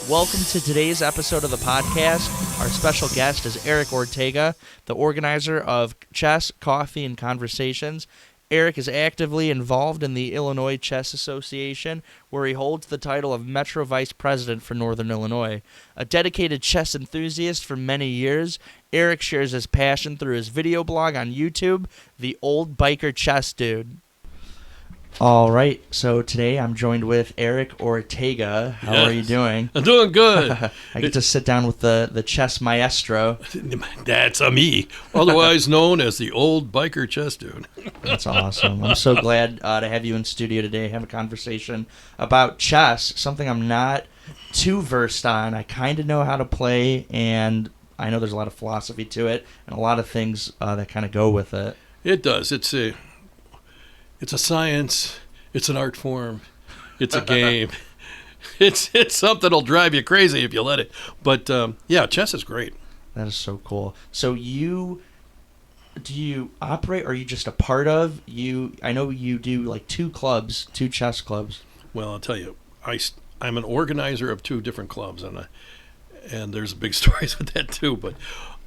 Welcome to today's episode of the podcast. Our special guest is Eric Ortega, the organizer of Chess, Coffee, and Conversations. Eric is actively involved in the Illinois Chess Association, where he holds the title of Metro Vice President for Northern Illinois. A dedicated chess enthusiast for many years, Eric shares his passion through his video blog on YouTube, The Old Biker Chess Dude. All right, so today I'm joined with Eric Ortega. How are you doing? I'm doing good. I get to sit down with the chess maestro. That's me, otherwise known as the Old Biker Chess Dude. That's awesome. I'm so glad to have you in studio today, have a conversation about chess, something I'm not too versed on. I kind of know how to play, and I know there's a lot of philosophy to it and a lot of things that kind of go with it. It does. It's a science. It's an art form. It's a game. It's something that'll drive you crazy if you let it. But yeah, chess is great. That is so cool. So do you operate, or are you just a part of? I know you do like two chess clubs. Well, I'll tell you, I'm an organizer of two different clubs, and there's big stories with that too. But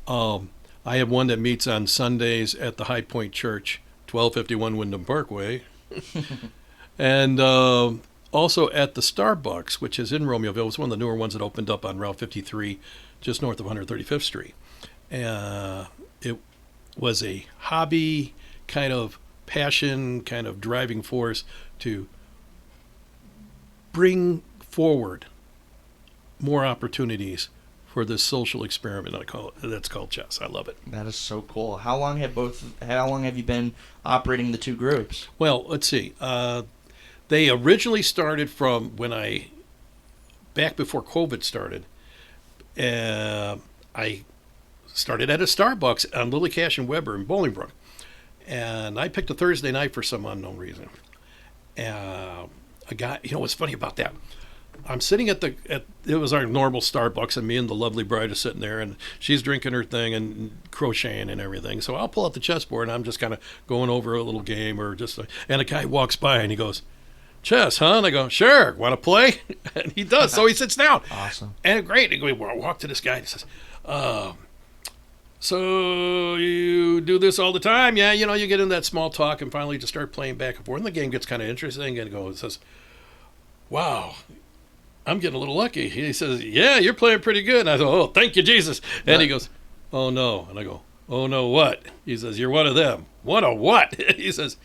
I have one that meets on Sundays at the High Point Church, 1251 Wyndham Parkway, and also at the Starbucks, which is in Romeoville. It's one of the newer ones that opened up on Route 53, just north of 135th Street. It was a hobby, kind of passion, kind of driving force to bring forward more opportunities for this social experiment that's called chess. I love it. That is so cool. How long have you been operating the two groups? Well, let's see. They originally started from back before COVID started. I started at a Starbucks on Lily Cash and Weber in Bolingbrook, and I picked a Thursday night for some unknown reason. A guy, what's funny about that? I'm sitting it was our normal Starbucks, and me and the lovely bride are sitting there, and she's drinking her thing and crocheting and everything. So I'll pull out the chessboard, and I'm just kind of going over a little game and a guy walks by and he goes, "Chess, huh?" And I go, "Sure, want to play?" And he does. So he sits down. Awesome. And great. And we walk to this guy and he says, "So you do this all the time?" "Yeah, you get in that small talk and finally just start playing back and forth. And the game gets kind of interesting, and it says, "Wow, I'm getting a little lucky." He says, "Yeah, you're playing pretty good." And I go, "Oh, thank you, Jesus." And he goes, "Oh, no." And I go, "Oh, no, what?" He says, "You're one of them." "One of what?" He says,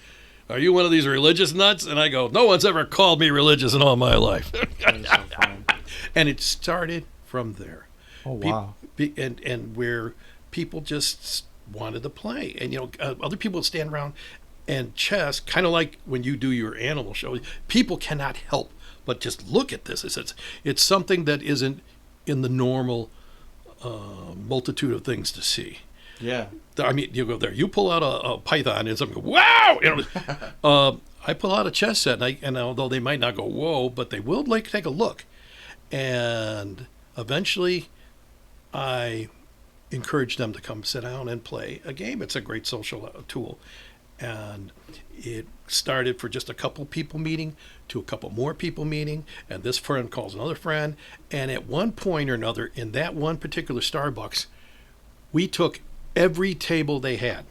"Are you one of these religious nuts?" And I go, "No one's ever called me religious in all my life." And it started from there. Oh, wow. And where people just wanted to play. And, other people would stand around, and chess, kind of like when you do your animal show, people cannot help but just look at this. It's something that isn't in the normal multitude of things to see. Yeah. I mean, you go there, you pull out a python, and some go, "Wow!" I pull out a chess set, and although they might not go, "Whoa," but they will take a look. And eventually, I encourage them to come sit down and play a game. It's a great social tool. And it started for just a couple people meeting to a couple more people meeting, and this friend calls another friend. And at one point or another, in that one particular Starbucks, we took every table they had.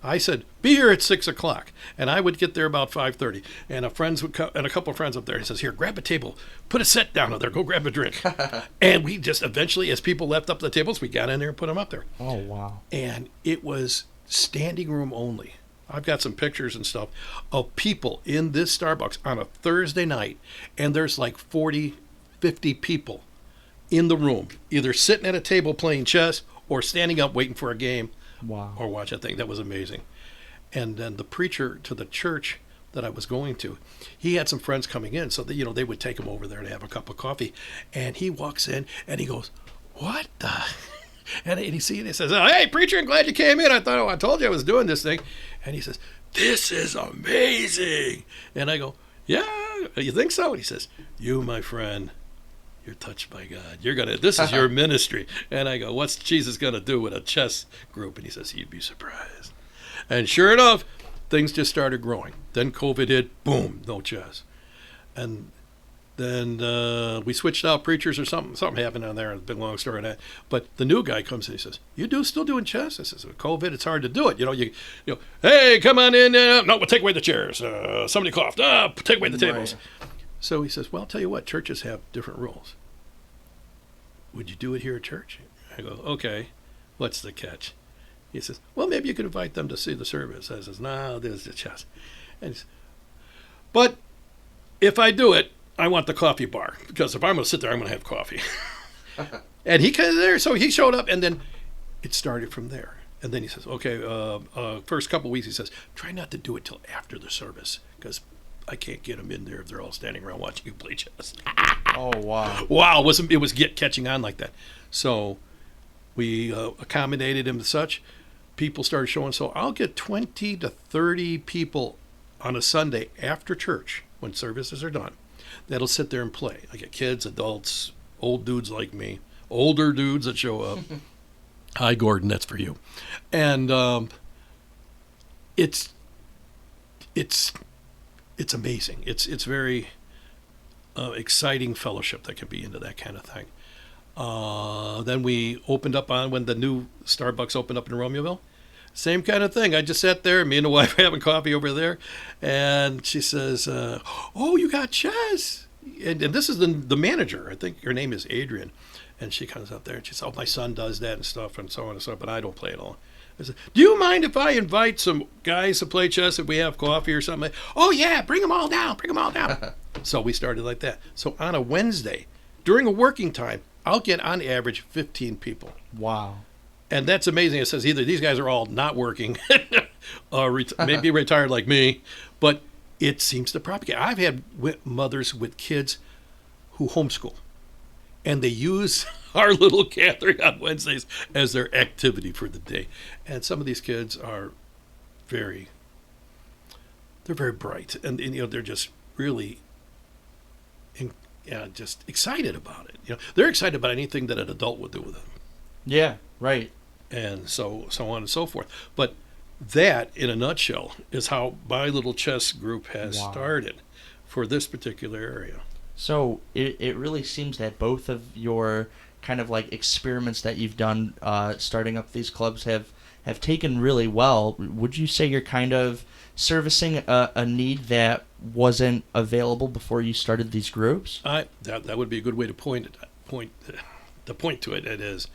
I said, "Be here at 6:00, and I would get there about 5:30. And a couple of friends up there. He says, "Here, grab a table, put a set down there, go grab a drink." And we just eventually, as people left up the tables, we got in there and put them up there. Oh, wow. And it was standing room only. I've got some pictures and stuff of people in this Starbucks on a Thursday night, and there's like 40, 50 people in the room, either sitting at a table playing chess or standing up waiting for a game. Wow. Or watch a thing. That was amazing. And then the preacher to the church that I was going to, he had some friends coming in, so that, they would take him over there to have a cup of coffee. And he walks in and he goes, "What the?" And he says, "Oh, hey, preacher, I'm glad you came in. I told you I was doing this thing." And he says, "This is amazing." And I go, "Yeah, you think so?" And he says, "You, my friend, you're touched by God. This is your ministry." And I go, "What's Jesus going to do with a chess group?" And he says, "You'd be surprised." And sure enough, things just started growing. Then COVID hit, boom, no chess. And Then we switched out preachers or something. Something happened on there. It's a big long story on that. But the new guy comes in. He says, still doing chess? I says, with COVID, it's hard to do it. Hey, come on in. No, we'll take away the chairs. Somebody coughed. Take away the tables. Right. So he says, well, I'll tell you what. Churches have different rules. Would you do it here at church? I go, okay. What's the catch? He says, well, maybe you could invite them to see the service. I says, no, there's the chess. And he says, but if I do it, I want the coffee bar, because if I'm going to sit there, I'm going to have coffee. And he kind of there, so he showed up, and then it started from there. And then he says, okay, first couple of weeks, he says, try not to do it till after the service, because I can't get them in there if they're all standing around watching you play chess. Oh, wow. Wow, it was catching on like that. So we accommodated him as such. People started showing, so I'll get 20 to 30 people on a Sunday after church when services are done. That'll sit there and play. I get kids, adults, old dudes like me, older dudes that show up. Hi, Gordon, that's for you. And it's amazing. It's very exciting fellowship that can be into that kind of thing. Then we opened up on when the new Starbucks opened up in Romeoville. Same kind of thing. I just sat there, me and the wife having coffee over there, and she says, oh, you got chess. And this is the manager. I think her name is Adrian. And she comes up there and she says, oh, my son does that and stuff and so on and so on, but I don't play at all. I said, do you mind if I invite some guys to play chess if we have coffee or something? Oh, yeah, bring them all down. So we started like that. So on a Wednesday, during a working time, I'll get on average 15 people. Wow. And that's amazing. It says either these guys are all not working or maybe retired like me, but it seems to propagate. I've had mothers with kids who homeschool, and they use our little gathering on Wednesdays as their activity for the day. And some of these kids are very bright, and they're just really just excited about it. They're excited about anything that an adult would do with them. Yeah, right. And so on and so forth. But that, in a nutshell, is how my little chess group has started for this particular area. So it really seems that both of your kind of like experiments that you've done starting up these clubs have taken really well. Would you say you're kind of servicing a need that wasn't available before you started these groups? That would be a good way to point to it. It is.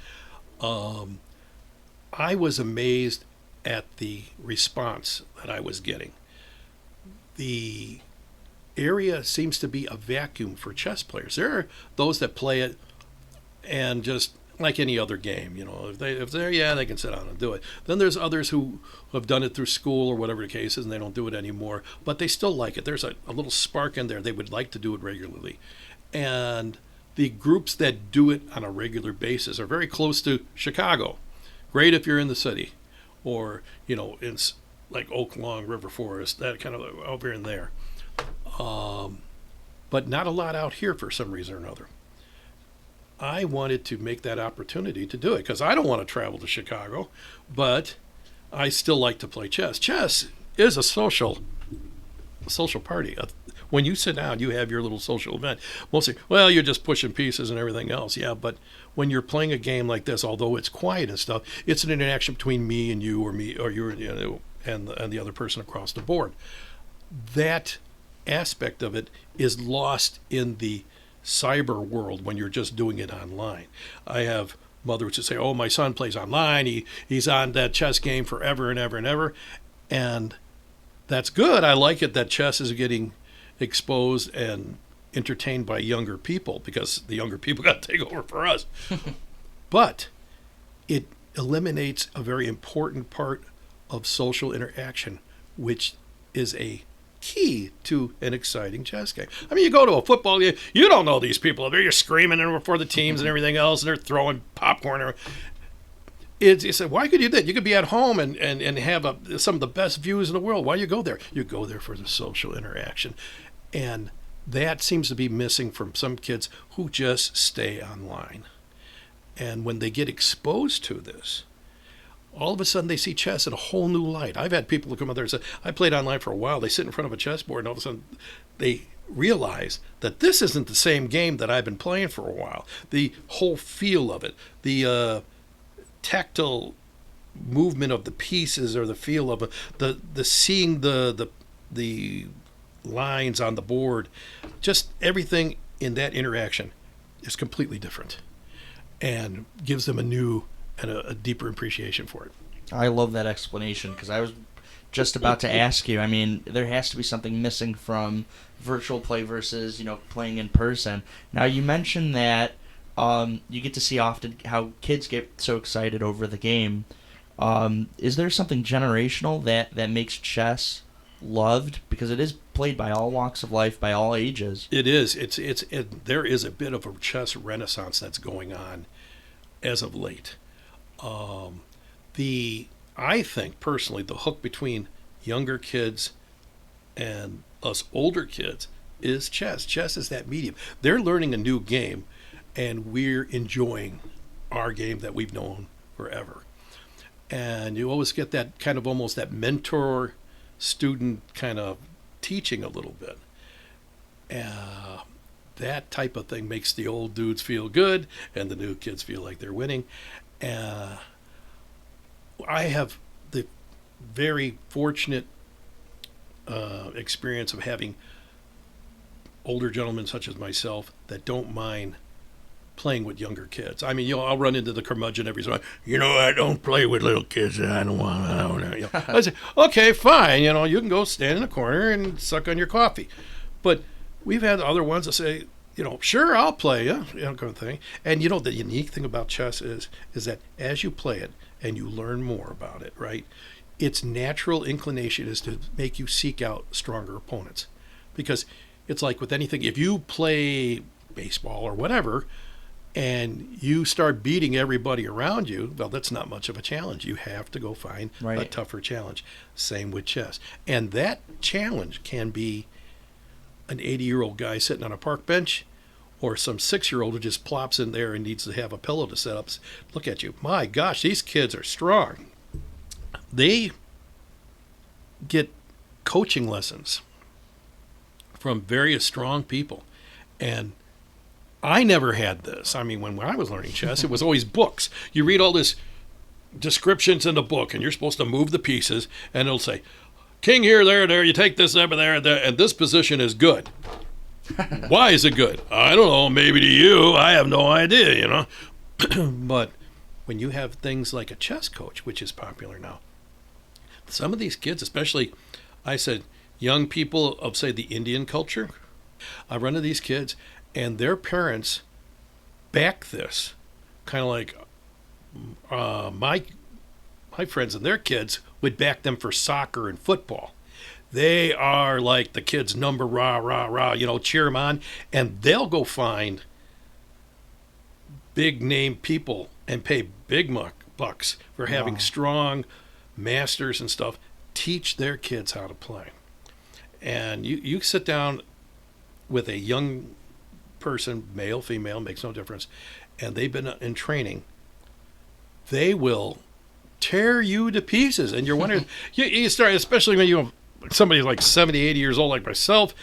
I was amazed at the response that I was getting. The area seems to be a vacuum for chess players. There are those that play it and just like any other game, if they can sit down and do it. Then there's others who have done it through school or whatever the case is, and they don't do it anymore, but they still like it. There's a little spark in there. They would like to do it regularly. And the groups that do it on a regular basis are very close to Chicago. Great if you're in the city, or in like Oak Lawn, River Forest, that kind of over in there. But not a lot out here for some reason or another. I wanted to make that opportunity to do it because I don't want to travel to Chicago, but I still like to play chess. Chess is a social party. When you sit down, you have your little social event. Mostly, well, you're just pushing pieces and everything else. Yeah, but when you're playing a game like this, although it's quiet and stuff, it's an interaction between me and you, or me or you, and the other person across the board. That aspect of it is lost in the cyber world when you're just doing it online. I have mothers who say, "Oh, my son plays online. He's on that chess game forever and ever and ever," and that's good. I like it that chess is getting exposed and entertained by younger people because the younger people got to take over for us. But it eliminates a very important part of social interaction, which is a key to an exciting chess game. I mean, you go to a football game, you don't know these people. They're just screaming for the teams and everything else, and they're throwing popcorn. You say, why could you do that? You could be at home and have some of the best views in the world. Why do you go there? You go there for the social interaction. And that seems to be missing from some kids who just stay online. And when they get exposed to this, all of a sudden they see chess in a whole new light. I've had people who come out there and say, I played online for a while. They sit in front of a chessboard, and all of a sudden they realize that this isn't the same game that I've been playing for a while. The whole feel of it, the tactile movement of the pieces, or the feel of it, the seeing the lines on the board, just everything in that interaction is completely different, and gives them a new and a deeper appreciation for it. I love that explanation, because I was just about to ask you. I mean, there has to be something missing from virtual play versus, playing in person. Now, you mentioned that you get to see often how kids get so excited over the game. Is there something generational that makes chess loved? Because it is played by all walks of life, by all ages. It is. There is a bit of a chess renaissance that's going on as of late. I think personally the hook between younger kids and us older kids is chess. Chess is that medium. They're learning a new game, and we're enjoying our game that we've known forever. And you always get that kind of almost that mentor student kind of teaching a little bit. That type of thing makes the old dudes feel good, and the new kids feel like they're winning. I have the very fortunate experience of having older gentlemen such as myself that don't mind playing with younger kids. I mean, I'll run into the curmudgeon every so often. I don't play with little kids. I don't want to. I say, okay, fine. You can go stand in a corner and suck on your coffee. But we've had other ones that say, sure, I'll play, kind of thing. And the unique thing about chess is that as you play it and you learn more about it, right, its natural inclination is to make you seek out stronger opponents. Because it's like with anything, if you play baseball or whatever, and you start beating everybody around you, well, that's not much of a challenge. You have to go find a tougher challenge. Same with chess. And that challenge can be an 80-year-old guy sitting on a park bench, or some 6-year-old who just plops in there and needs to have a pillow to set up. Look at you. My gosh, these kids are strong. They get coaching lessons from various strong people. And I never had this. I mean, when I was learning chess, it was always books. You read all this descriptions in the book, and you're supposed to move the pieces, and it'll say, king here, there, you take this over there, and this position is good. Why is it good? I don't know, maybe to you. I have no idea, But when you have things like a chess coach, which is popular now, some of these kids, especially, I said, young people of, say, the Indian culture, I run into these kids, and their parents back this, kind of like my friends and their kids would back them for soccer and football. They are like the kids' number, rah, rah, rah, cheer them on. And they'll go find big name people and pay big bucks for having strong masters and stuff teach their kids how to play. And you sit down with a young person, male, female, makes no difference, and they've been in training, they will tear you to pieces. And you're wondering, you start, especially when you have somebody like 70, 80 years old like myself,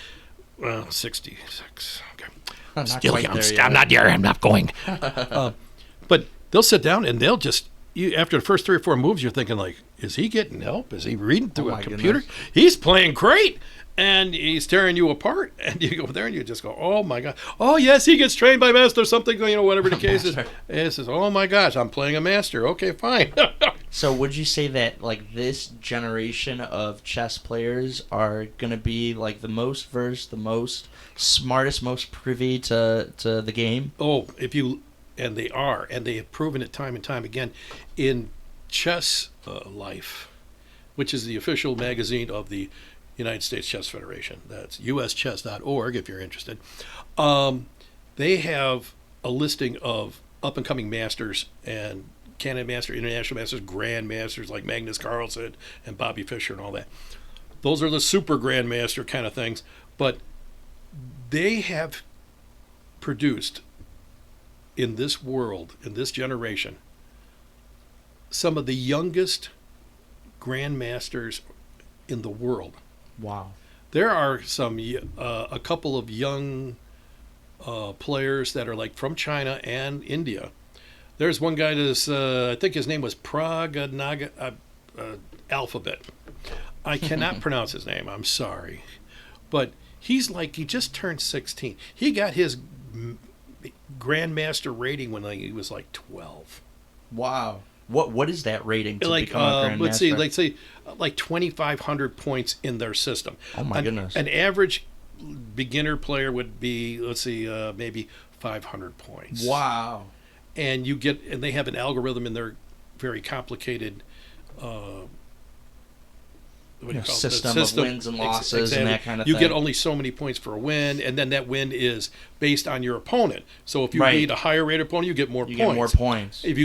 well, 66, okay. I'm not there, I'm not going. But they'll sit down and they'll just, after the first 3 or 4 moves, you're thinking like, is he getting help? Is he reading through a computer? Goodness. He's playing great. And he's tearing you apart, and you go there and you just go, oh my God. Oh yes, he gets trained by master something, whatever the case is. And it says, oh my gosh, I'm playing a master. Okay, fine. So would you say that like this generation of chess players are gonna be like the most versed, the most smartest, most privy to the game? Oh, and they are, and they have proven it time and time again in Chess Life, which is the official magazine of the United States Chess Federation. That's uschess.org if you're interested. They have a listing of up-and-coming masters and Canada Master, International Masters, Grand Masters like Magnus Carlsen and Bobby Fischer and all that. Those are the super Grand Master kind of things. But they have produced in this world, in this generation, some of the youngest Grand Masters in the world. Wow. There are a couple of young players that are like from China and India. There's one guy that's I think his name was Alphabet. I cannot pronounce his name. I'm sorry, but he's like he just turned 16. He got his grandmaster rating when he was like 12. Wow. What is that rating to Like become a grandmaster? let's say like 2,500 points in their system. Oh my goodness. An average beginner player would be maybe 500 points. Wow. And they have an algorithm in their very complicated system of wins and losses and that kind of thing. You get only so many points for a win, and then that win is based on your opponent. So if you beat a higher rated opponent, you get more points. You get more points. If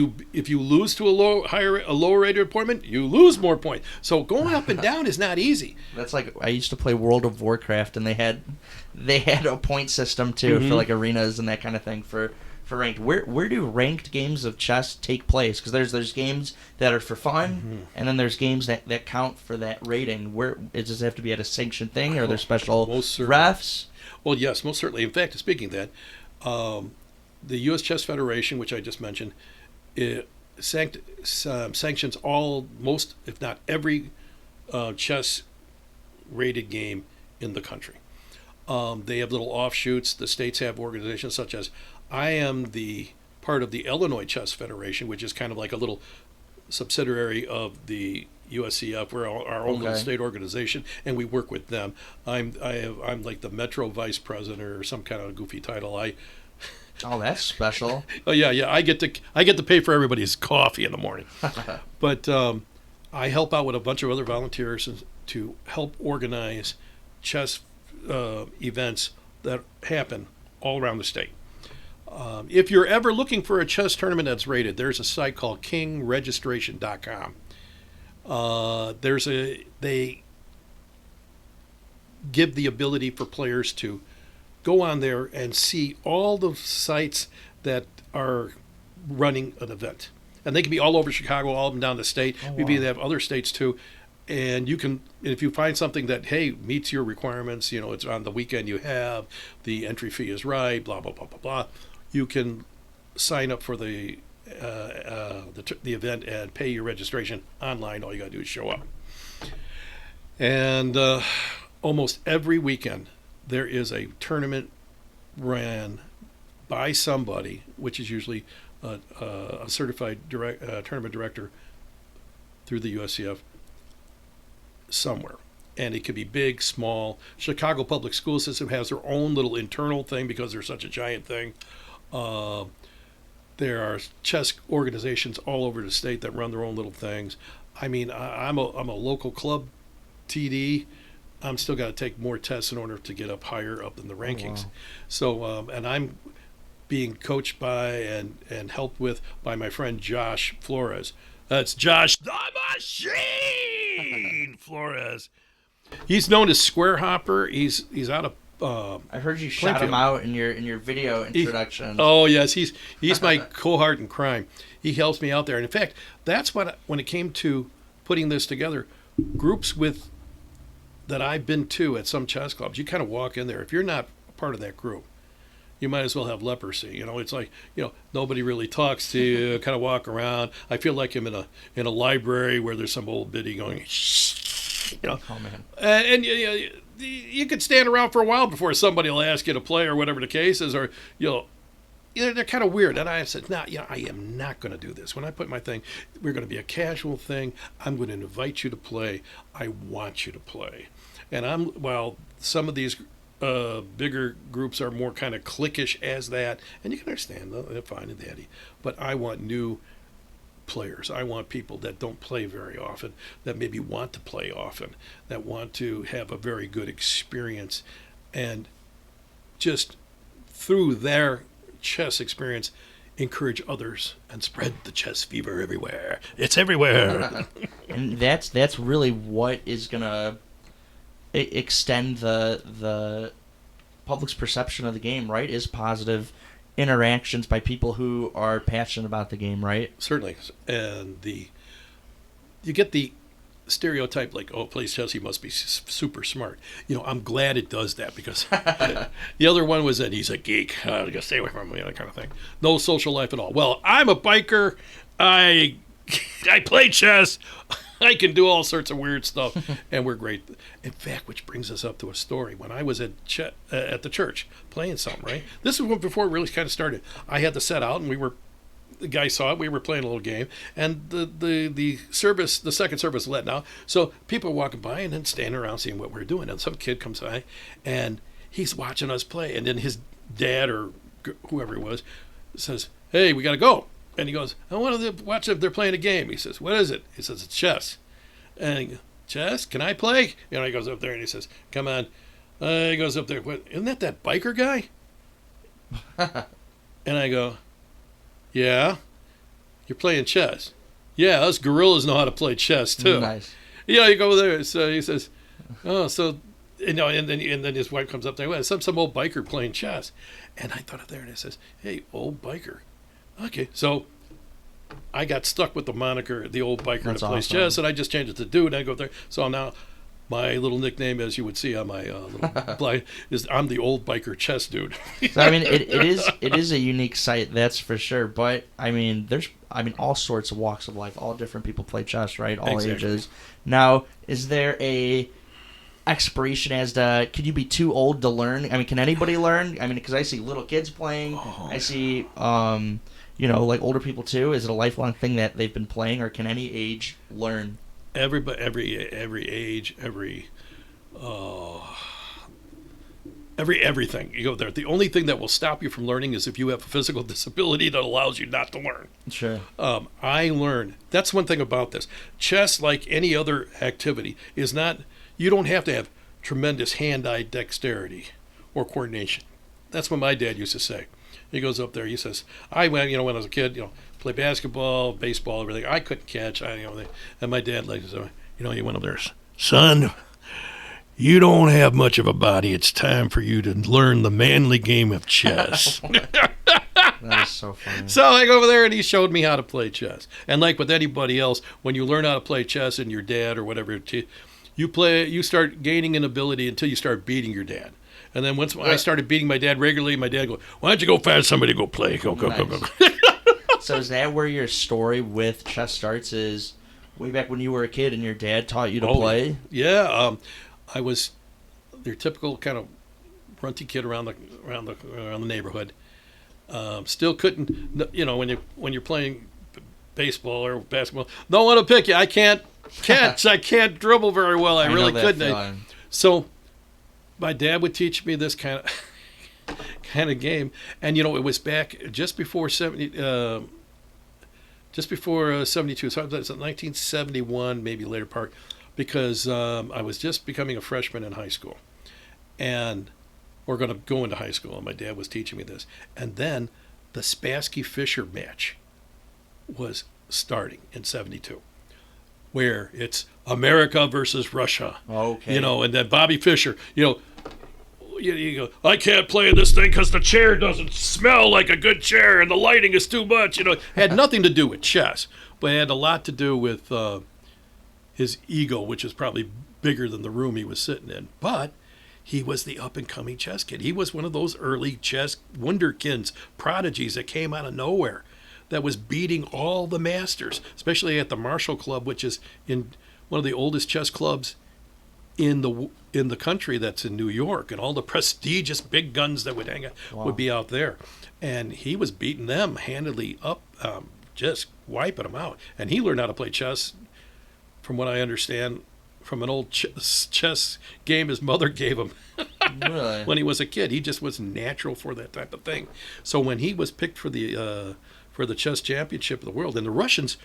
you lose to a lower rated opponent, you lose more points. So going up and down is not easy. That's like I used to play World of Warcraft, and they had a point system too for like arenas and that kind of thing for ranked. Where do ranked games of chess take place? Because there's games that are for fun, and then there's games that count for that rating. Does it have to be at a sanctioned thing, or are there special refs? Well, yes, most certainly. In fact, speaking of that, the U.S. Chess Federation, which I just mentioned, sanctions most, if not every, chess rated game in the country. They have little offshoots. The states have organizations such as I am the part of the Illinois Chess Federation, which is kind of like a little subsidiary of the USCF. We're our own little state organization, and we work with them. I'm like the Metro Vice President or some kind of goofy title. Oh, that's special. Oh yeah. I get to pay for everybody's coffee in the morning. But I help out with a bunch of other volunteers to help organize chess events that happen all around the state. If you're ever looking for a chess tournament that's rated, there's a site called kingregistration.com. They give the ability for players to go on there and see all the sites that are running an event. And they can be all over Chicago, all up and down the state. Oh, wow. Maybe they have other states too. And if you find something that, hey, meets your requirements, it's on the weekend you have, the entry fee is right, blah, blah, blah, blah, blah, you can sign up for the event and pay your registration online. All you got to do is show up. And almost every weekend there is a tournament ran by somebody, which is usually a certified tournament director through the USCF somewhere. And it could be big, small. Chicago Public School System has their own little internal thing because they're such a giant thing. There are chess organizations all over the state that run their own little things. I mean, I'm a local club TD. I'm still got to take more tests in order to get up higher up in the rankings. Oh, wow. So, and I'm being coached by and helped with by my friend Josh Flores. That's Josh the Machine Flores. He's known as Square Hopper. He's out of. I heard you shout him out in your video introduction. Oh yes, he's my cohort in crime. He helps me out there, and in fact, that's what when it came to putting this together, groups that I've been to at some chess clubs. You kind of walk in there. If you're not part of that group, you might as well have leprosy. It's like nobody really talks to you. Kind of walk around. I feel like I'm in a library where there's some old biddy going. Oh man. And you could stand around for a while before somebody will ask you to play or whatever the case is, or they're kind of weird. And I said, I am not going to do this. When I put my thing, we're going to be a casual thing. I'm going to invite you to play. I want you to play. And some of these bigger groups are more kind of cliquish as that, and you can understand, they're fine and dandy. But I want new players. I want people that don't play very often, that maybe want to play often, that want to have a very good experience, and just through their chess experience encourage others and spread the chess fever everywhere. It's everywhere. And that's really what is gonna extend the public's perception of the game, right? Is positive interactions by people who are passionate about the game, right? Certainly. And you get the stereotype like, oh, plays chess, he must be super smart. I'm glad it does that, because the other one was that he's a geek. I gotta stay away from him, that kind of thing. No social life at all. Well, I'm a biker. I play chess. I can do all sorts of weird stuff, and we're great. In fact, which brings us up to a story. When I was at the church playing something, right? This is before it really kind of started. I had the set out, and the guy saw it. We were playing a little game, and the second service let out. So people are walking by and then standing around seeing what we're doing. And some kid comes by, and he's watching us play. And then his dad or whoever it was says, "Hey, we got to go." And he goes, "I want to watch if they're playing a game." He says, "What is it?" He says, "It's chess." And he goes, "Chess? Can I play?" He goes up there and he says, "Come on." He goes up there. "What? Isn't that biker guy?" And I go, "Yeah, you're playing chess." "Yeah, us gorillas know how to play chess too." Nice. You go there. So he says, "Oh, so and then his wife comes up there. Well, some old biker playing chess." And I thought of there, and it says, "Hey, old biker." Okay, so I got stuck with the moniker, the old biker that plays chess, and I just changed it to dude. And I go there. So now my little nickname, as you would see on my little blind, is I'm the old biker chess dude. So, it is a unique site, that's for sure. But there's all sorts of walks of life. All different people play chess, right? All ages. Now, is there a expiration as to, could you be too old to learn? Can anybody learn? Because I see little kids playing. I see like older people too. Is it a lifelong thing that they've been playing, or can any age learn? Everybody, every age, everything. You go there. The only thing that will stop you from learning is if you have a physical disability that allows you not to learn. Sure. I learn. That's one thing about this. Chess, like any other activity, is not. You don't have to have tremendous hand-eye dexterity or coordination. That's what my dad used to say. He goes up there. He says, "I went, when I was a kid, play basketball, baseball, everything. I couldn't catch. And my dad he went up there, son, you don't have much of a body. It's time for you to learn the manly game of chess." That is so funny. So I go over there, and he showed me how to play chess. And like with anybody else, when you learn how to play chess, and your dad or whatever, you start gaining an ability until you start beating your dad. And then once I started beating my dad regularly, my dad go, "Why don't you go find somebody to go play? Go." So is that where your story with chess starts? Is way back when you were a kid and your dad taught you to play? Yeah, I was their typical kind of runty kid around the neighborhood. Still couldn't, when you're playing baseball or basketball, don't want to pick you. I can't catch. I can't dribble very well. I really couldn't. So my dad would teach me this kind of game, and it was back just before 72. So it was 1971, maybe later part, because I was just becoming a freshman in high school, and we're going to go into high school, and my dad was teaching me this, and then the Spassky-Fischer match was starting in 72. Where it's America versus Russia. Okay. And then Bobby Fischer, you go, "I can't play in this thing because the chair doesn't smell like a good chair and the lighting is too much." It had nothing to do with chess, but it had a lot to do with his ego, which is probably bigger than the room he was sitting in. But he was the up-and-coming chess kid. He was one of those early chess wunderkinds, prodigies that came out of nowhere, that was beating all the masters, especially at the Marshall Club, which is in one of the oldest chess clubs in the country. That's in New York, and all the prestigious big guns that would hang out would be out there, and he was beating them handily up, just wiping them out. And he learned how to play chess, from what I understand, from an old chess game his mother gave him. Really? When he was a kid. He just was natural for that type of thing. So when he was picked for the chess championship of the world, and the Russians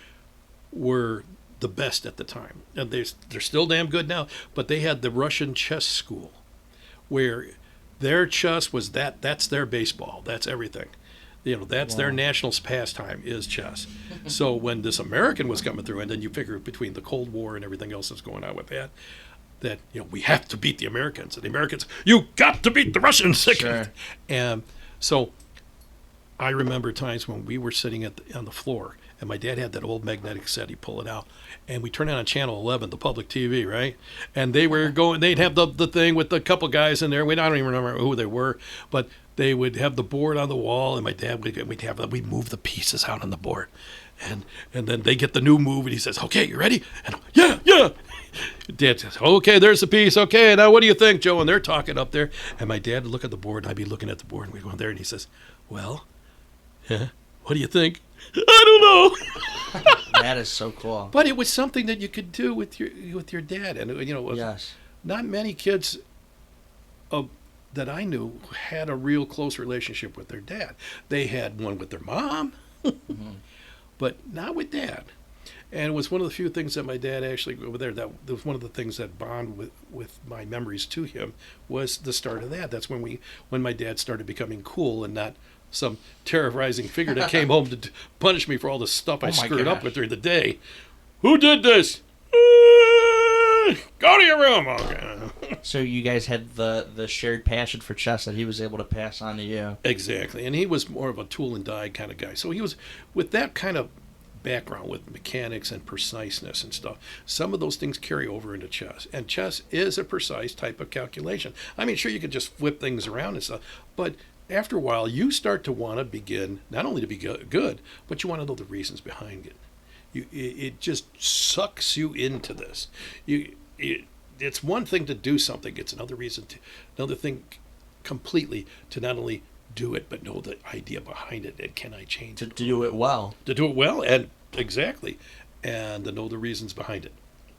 were the best at the time, and they're still damn good now, but they had the Russian chess school, where their chess was that's their baseball, that's everything. That's their national pastime is chess. So when this American was coming through, and then you figure between the Cold War and everything else that's going on with that we have to beat the Americans, and the Americans, you got to beat the Russians. Sure. And so I remember times when we were sitting on the floor, and my dad had that old magnetic set. He'd pull it out, and we turn it on channel 11, the public TV, right? And they were going. They'd have the thing with the couple guys in there. I don't even remember who they were, but they would have the board on the wall, and my dad we'd move the pieces out on the board, and then they get the new move, and he says, "Okay, you ready?" And yeah. Dad says, "Okay, there's the piece. Okay, now what do you think, Joe?" And they're talking up there, and my dad would look at the board, and I'd be looking at the board, and we'd go in there, and he says, "Well, yeah, what do you think?" "I don't know." That is so cool. But it was something that you could do with your dad, and it was Yes. not many kids that I knew had a real close relationship with their dad. They had one with their mom, but not with dad. And it was one of the few things that my dad actually over there. That was one of the things that bond with my memories to him was the start of that. That's when my dad started becoming cool and not some terrorizing figure that came home to punish me for all the stuff I screwed up with during the day. "Who did this? Go to your room." Okay. So you guys had the shared passion for chess that he was able to pass on to you. Exactly. And he was more of a tool and die kind of guy. So he was with that kind of background with mechanics and preciseness and stuff. Some of those things carry over into chess. And chess is a precise type of calculation. I mean, sure, you could just flip things around and stuff, but after a while, you start to want to begin not only to be good, but you want to know the reasons behind it. It just sucks you into this. It's one thing to do something. It's another thing completely to not only do it, but know the idea behind it. And can I change it? To do it well. To do it well, and exactly. And to know the reasons behind it.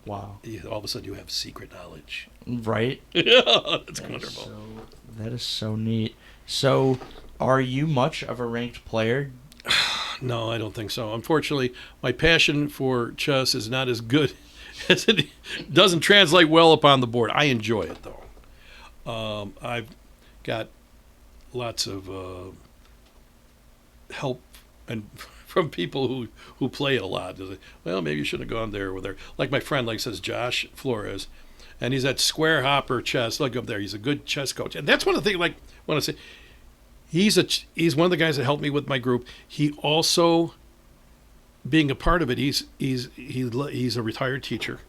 Wow. All of a sudden you have secret knowledge. Right? Yeah, that's wonderful. That is so neat. So, are you much of a ranked player? No, I don't think so. Unfortunately, my passion for chess is not as good as it doesn't translate well upon the board. I enjoy it, though. I've got lots of help and from people who play it a lot. They're like, "Well, maybe you shouldn't have gone there or there." Like my friend, says Josh Flores, and he's at Square Hopper Chess. Look up there. He's a good chess coach, and that's one of the things. When I say he's one of the guys that helped me with my group. He also, being a part of it, he's a retired teacher,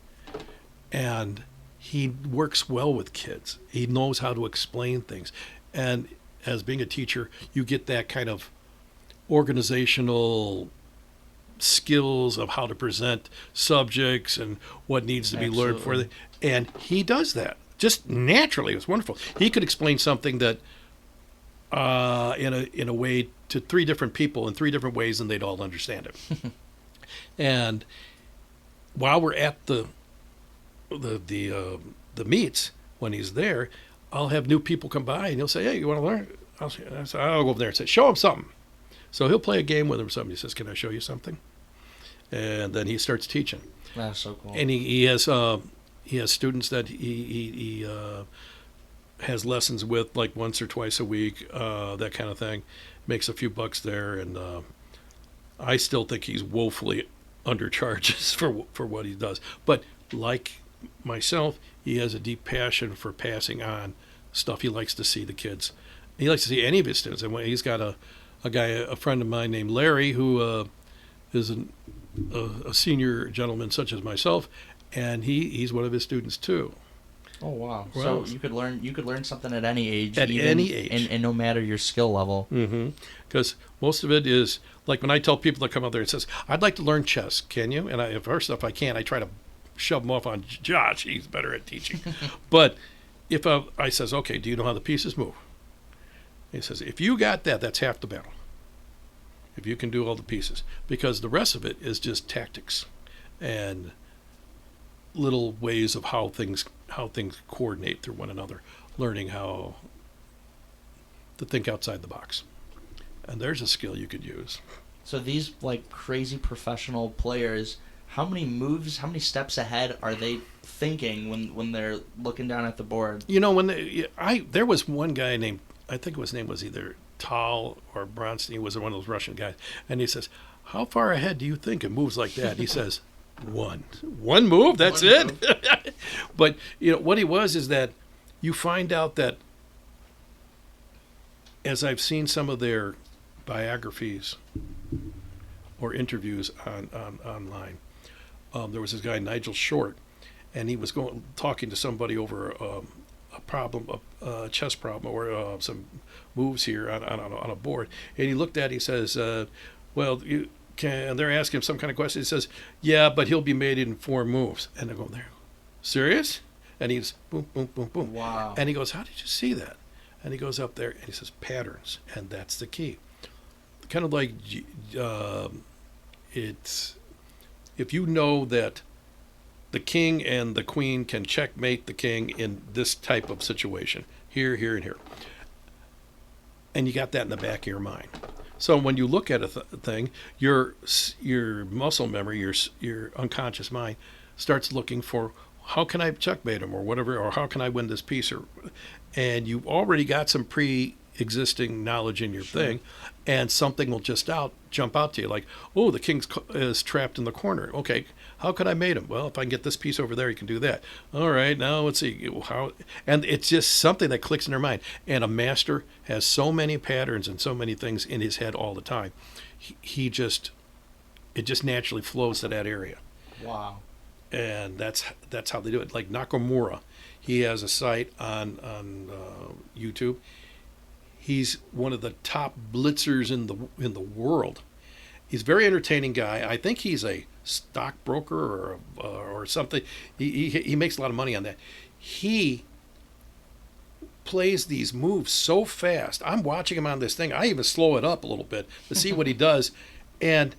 and he works well with kids. He knows how to explain things, and as being a teacher, you get that kind of organizational skills of how to present subjects and what needs to be learned for them. And he does that just naturally. It was wonderful. He could explain something that in a way to three different people in three different ways, and they'd all understand it. And while we're at the meets, when he's there, I'll have new people come by, and he'll say, "Hey, you want to learn?" I'll go over there and say, "Show him something." So he'll play a game with him or something. He says, "Can I show you something?" And then he starts teaching. That's so cool. And he has students that he has lessons with, like once or twice a week, that kind of thing. Makes a few bucks there, and I still think he's woefully undercharges for what he does. But like myself, he has a deep passion for passing on stuff. He likes to see the kids. He likes to see any of his students. And when he's got a friend of mine named Larry, who is a senior gentleman such as myself, and he's one of his students too. Oh wow! Well, so you could learn something at any age. At any age, and no matter your skill level. Because most of it is like when I tell people that come out there, it says, "I'd like to learn chess. Can you?" And first if I can, I try to shove them off on Josh. He's better at teaching. But if I says, "Okay, do you know how the pieces move?" He says, "If you got that, that's half the battle. If you can do all the pieces, because the rest of it is just tactics and little ways of how things coordinate through one another, learning how to think outside the box." And there's a skill you could use. So these crazy professional players, how many moves, how many steps ahead are they thinking when they're looking down at the board? There was one guy named, I think his name was either Tal or Bronstein. He was one of those Russian guys, and he says, "How far ahead do you think it moves like that?" He says, one move, that's it. But what he was is that you find out that, as I've seen some of their biographies or interviews online. There was this guy Nigel Short, and he was talking to somebody over a problem, a chess problem, or some moves here on a board. And he looked at it, he says, well, you can, and they're asking him some kind of question. He says, yeah, but he'll be made in 4 moves. And they go, there, serious? And he's boom, boom, boom, boom. Wow. And he goes, how did you see that? And he goes up there and he says, patterns. And that's the key. Kind of like it's, if you know that the king and the queen can checkmate the king in this type of situation, here, here, and here, and you got that in the back of your mind. So when you look at a thing, your muscle memory, your unconscious mind starts looking for, how can I checkmate him or whatever, or how can I win this piece, and you've already got some pre-existing knowledge in your thing, and something will just jump out to you, like, oh, the king is trapped in the corner. Okay, how could I mate him? Well, if I can get this piece over there, you can do that. All right, now let's see how, and it's just something that clicks in their mind. And a master has so many patterns and so many things in his head all the time. It just naturally flows to that area. Wow. And that's how they do it. Like Nakamura, he has a site on YouTube. He's one of the top blitzers in the world. He's a very entertaining guy. I think he's a stockbroker or something. He makes a lot of money on that. He plays these moves so fast. I'm watching him on this thing. I even slow it up a little bit to see what he does, and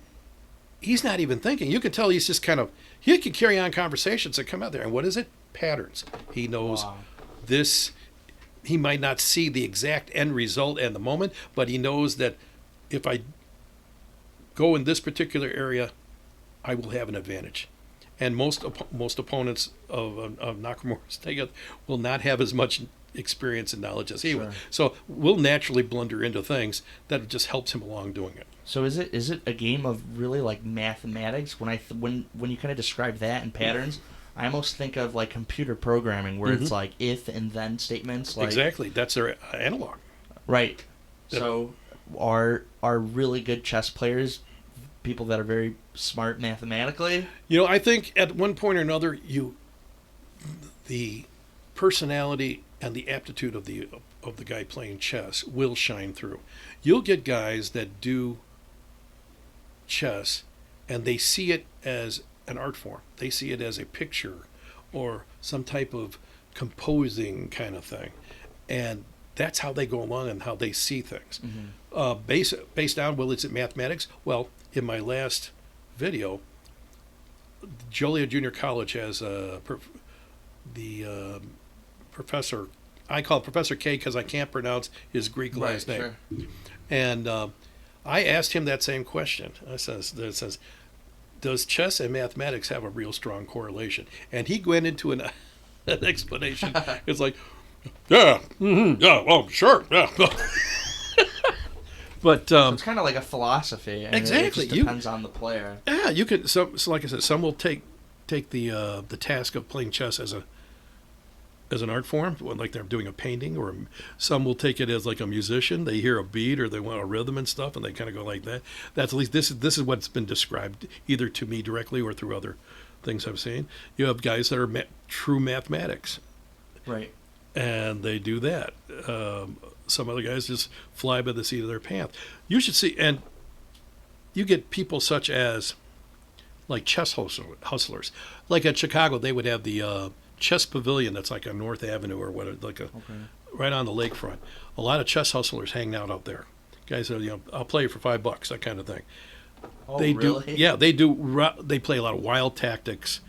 he's not even thinking. You can tell he's just kind of, he can carry on conversations that come out there. And what is it? Patterns. He knows this. He might not see the exact end result at the moment, but he knows that if I go in this particular area, I will have an advantage. And most opponents of Nakamura's will not have as much experience and knowledge as he will. So will naturally blunder into things that just helps him along doing it. So is it a game of really like mathematics? When you kind of describe that and patterns, I almost think of like computer programming where it's like if and then statements. Like, exactly, that's their analog. Right. So are really good chess players people that are very smart mathematically? You know, I think at one point or another, the personality and the aptitude of the guy playing chess will shine through. You'll get guys that do chess and they see it as an art form. They see it as a picture or some type of composing kind of thing. And that's how they go along and how they see things. Based on, well, is it mathematics? Well, in my last video, Joliet Junior College has professor, I call it Professor K because I can't pronounce his Greek last name. Sure. And I asked him that same question. It says, does chess and mathematics have a real strong correlation? And he went into an explanation. It's like, yeah, well, sure, yeah. But so it's kind of like a philosophy. And exactly, it just depends on the player. Yeah, you could. So like I said, some will take the task of playing chess as an art form, like they're doing a painting, or some will take it as like a musician. They hear a beat or they want a rhythm and stuff, and they kind of go like that. That's at least this is what's been described either to me directly or through other things I've seen. You have guys that are true mathematics, right, and they do that. Some other guys just fly by the seat of their pants. You should see, and you get people such as like chess hustlers. Like at Chicago, they would have the chess pavilion that's like on North Avenue or what, like right on the lakefront. A lot of chess hustlers hanging out there. Guys are, I'll play you for $5, that kind of thing. Oh, they really? They do. They play a lot of wild tactics,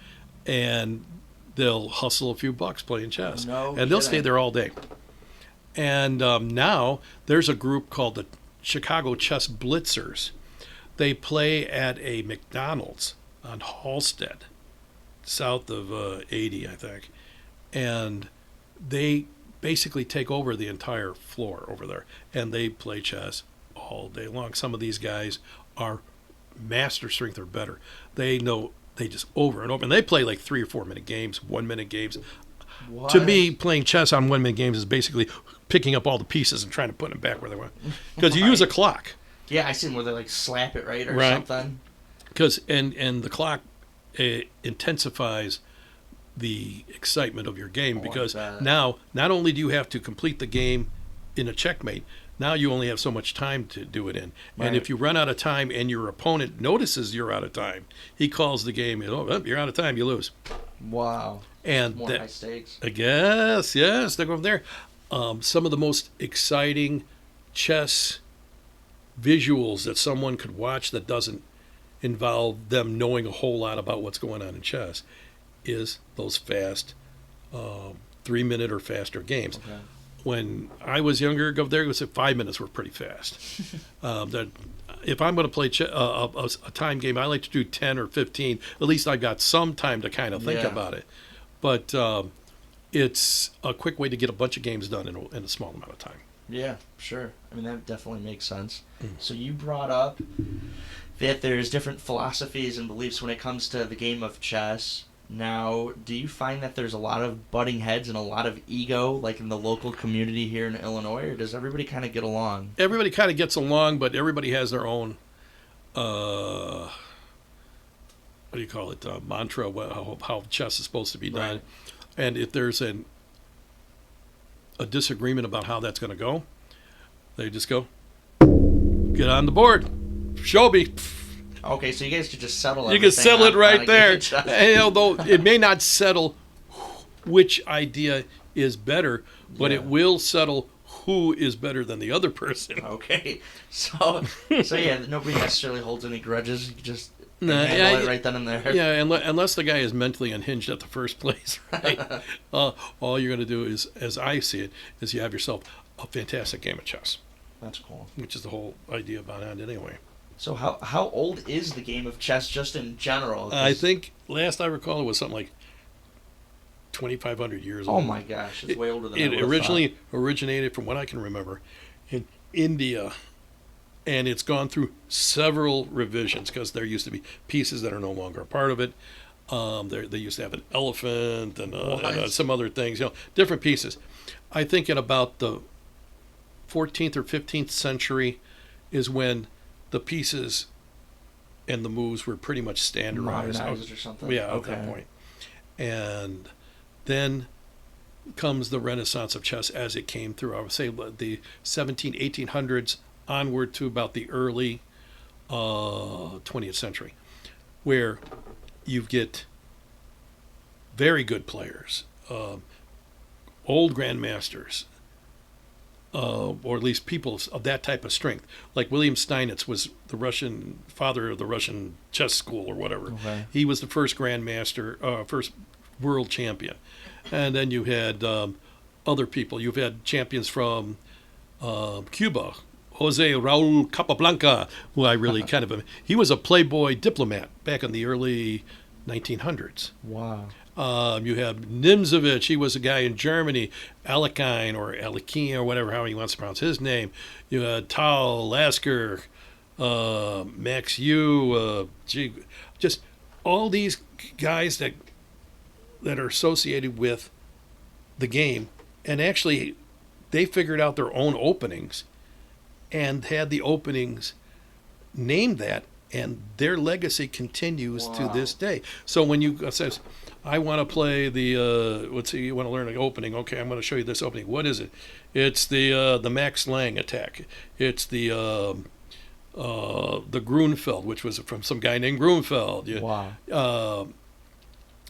and they'll hustle a few bucks playing chess. And they'll stay there all day. And now there's a group called the Chicago Chess Blitzers. They play at a McDonald's on Halsted, south of 80, I think. And they basically take over the entire floor over there. And they play chess all day long. Some of these guys are master strength or better. They know, they just over and over. And they play like 3 or 4 minute games, 1 minute games. What? To me, playing chess on 1 minute games is basically picking up all the pieces and trying to put them back where they want. Because you use a clock. Yeah, I seen where they like slap it right or Right. something. Because and the clock intensifies the excitement of your game, Oh, I because bet. now not only do you have to complete the game in a checkmate, now you only have so much time to do it in. And Right. if you run out of time and your opponent notices you're out of time, he calls the game. Oh, you're out of time. You lose. Wow. And More high stakes. I guess, yes, they go from there. Some of the most exciting chess visuals that someone could watch that doesn't involve them knowing a whole lot about what's going on in chess is those fast 3-minute or faster games. Okay. When I was younger, go there, it was 5 minutes were pretty fast. That if I'm going to play a time game, I like to do 10 or 15. At least I got some time to kind of think Yeah. about it. But it's a quick way to get a bunch of games done in a small amount of time. Yeah, sure. I mean, that definitely makes sense. So you brought up that there's different philosophies and beliefs when it comes to the game of chess. Now, do you find that there's a lot of butting heads and a lot of ego, like in the local community here in Illinois, or does everybody kind of get along? Everybody kind of gets along, but everybody has their own, what do you call it, mantra, how chess is supposed to be done. Right. And if there's a disagreement about how that's going to go, they just go, get on the board, show me. Okay, so you guys could just settle You everything can settle it on a right game there. of chess. And although it may not settle which idea is better, but Yeah. it will settle who is better than the other person. Okay, so yeah, nobody necessarily holds any grudges. You just Nah, handle it right then and there. Yeah, unless the guy is mentally unhinged at the first place, right? All you're going to do is, as I see it, is you have yourself a fantastic game of chess, That's cool. which is the whole idea behind it anyway. So how old is the game of chess just in general? 'Cause- I think last I recall it was something like 2,500 years Oh old. my gosh, it's way older than I It would have originally originated, from what I can remember, in India, and it's gone through several revisions because there used to be pieces that are no longer a part of it. They used to have an elephant and some other things, different pieces. I think in about the 14th or 15th century is when the pieces and the moves were pretty much standardized. modernized or something. Yeah, okay. at that point. And then comes the renaissance of chess as it came through. I would say the 1800s onward to about the early 20th century, where you get very good players, old grandmasters, or at least people of that type of strength. Like William Steinitz was the Russian father of the Russian chess school or whatever. Okay. He was the first grandmaster, first world champion. And then you had other people. You've had champions from Cuba, Jose Raul Capablanca, who I really he was a playboy diplomat back in the early 1900s. Wow. You have Nimzovich. He was a guy in Germany. Alekhine or Alekhine or whatever, how he wants to pronounce his name. You had Tal, Lasker, Max Yu, just all these guys that are associated with the game. And actually, they figured out their own openings and had the openings named that. And their legacy continues to this day. So when you says, I want to play the, let's see, you want to learn an opening. Okay, I'm going to show you this opening. What is it? It's the Max Lang attack. It's the Grunfeld, which was from some guy named Grunfeld. Wow.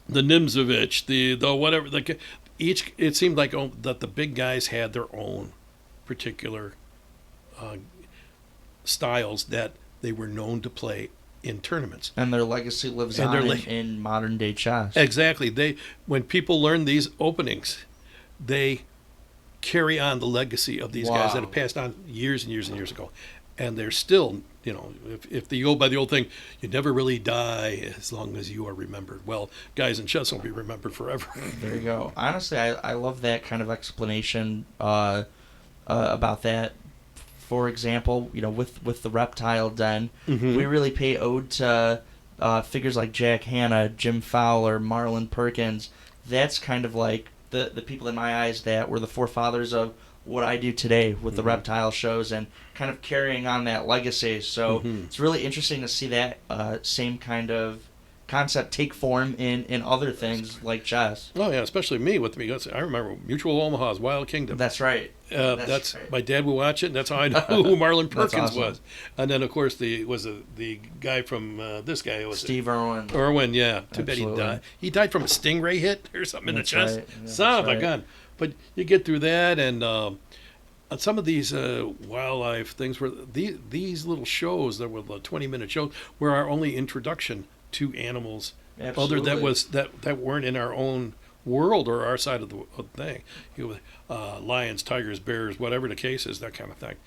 The Nimzovich, the whatever. Each, it seemed like that the big guys had their own particular styles that they were known to play in tournaments. And their legacy lives And on in modern day chess. Exactly. When people learn these openings, they carry on the legacy of these guys that have passed on years and years and years ago. And they're still, if they go by the old thing, you never really die as long as you are remembered. Well, guys in chess will be remembered forever. There you go. Honestly, I love that kind of explanation about that. For example, with the Reptile Den, we really pay ode to figures like Jack Hanna, Jim Fowler, Marlon Perkins. That's kind of like the people in my eyes that were the forefathers of what I do today with the reptile shows and kind of carrying on that legacy. So it's really interesting to see that same kind of concept take form in other things like chess. Oh yeah, especially me with me. I remember Mutual Omaha's Wild Kingdom. That's right. That's right. My dad would watch it. And that's how I know who Marlon Perkins awesome. was. And then of course the guy from this guy was Steve Irwin. Irwin, yeah. Too bad he Absolutely. died. He died from a stingray hit or something in the chest. Right. Yeah, Son of a right. gun. But you get through that, and some of these wildlife things were these little shows that were the 20-minute shows were our only introduction to animals. Absolutely. Other that weren't in our own world or our side of the thing. Lions, tigers, bears, whatever the case is, that kind of thing.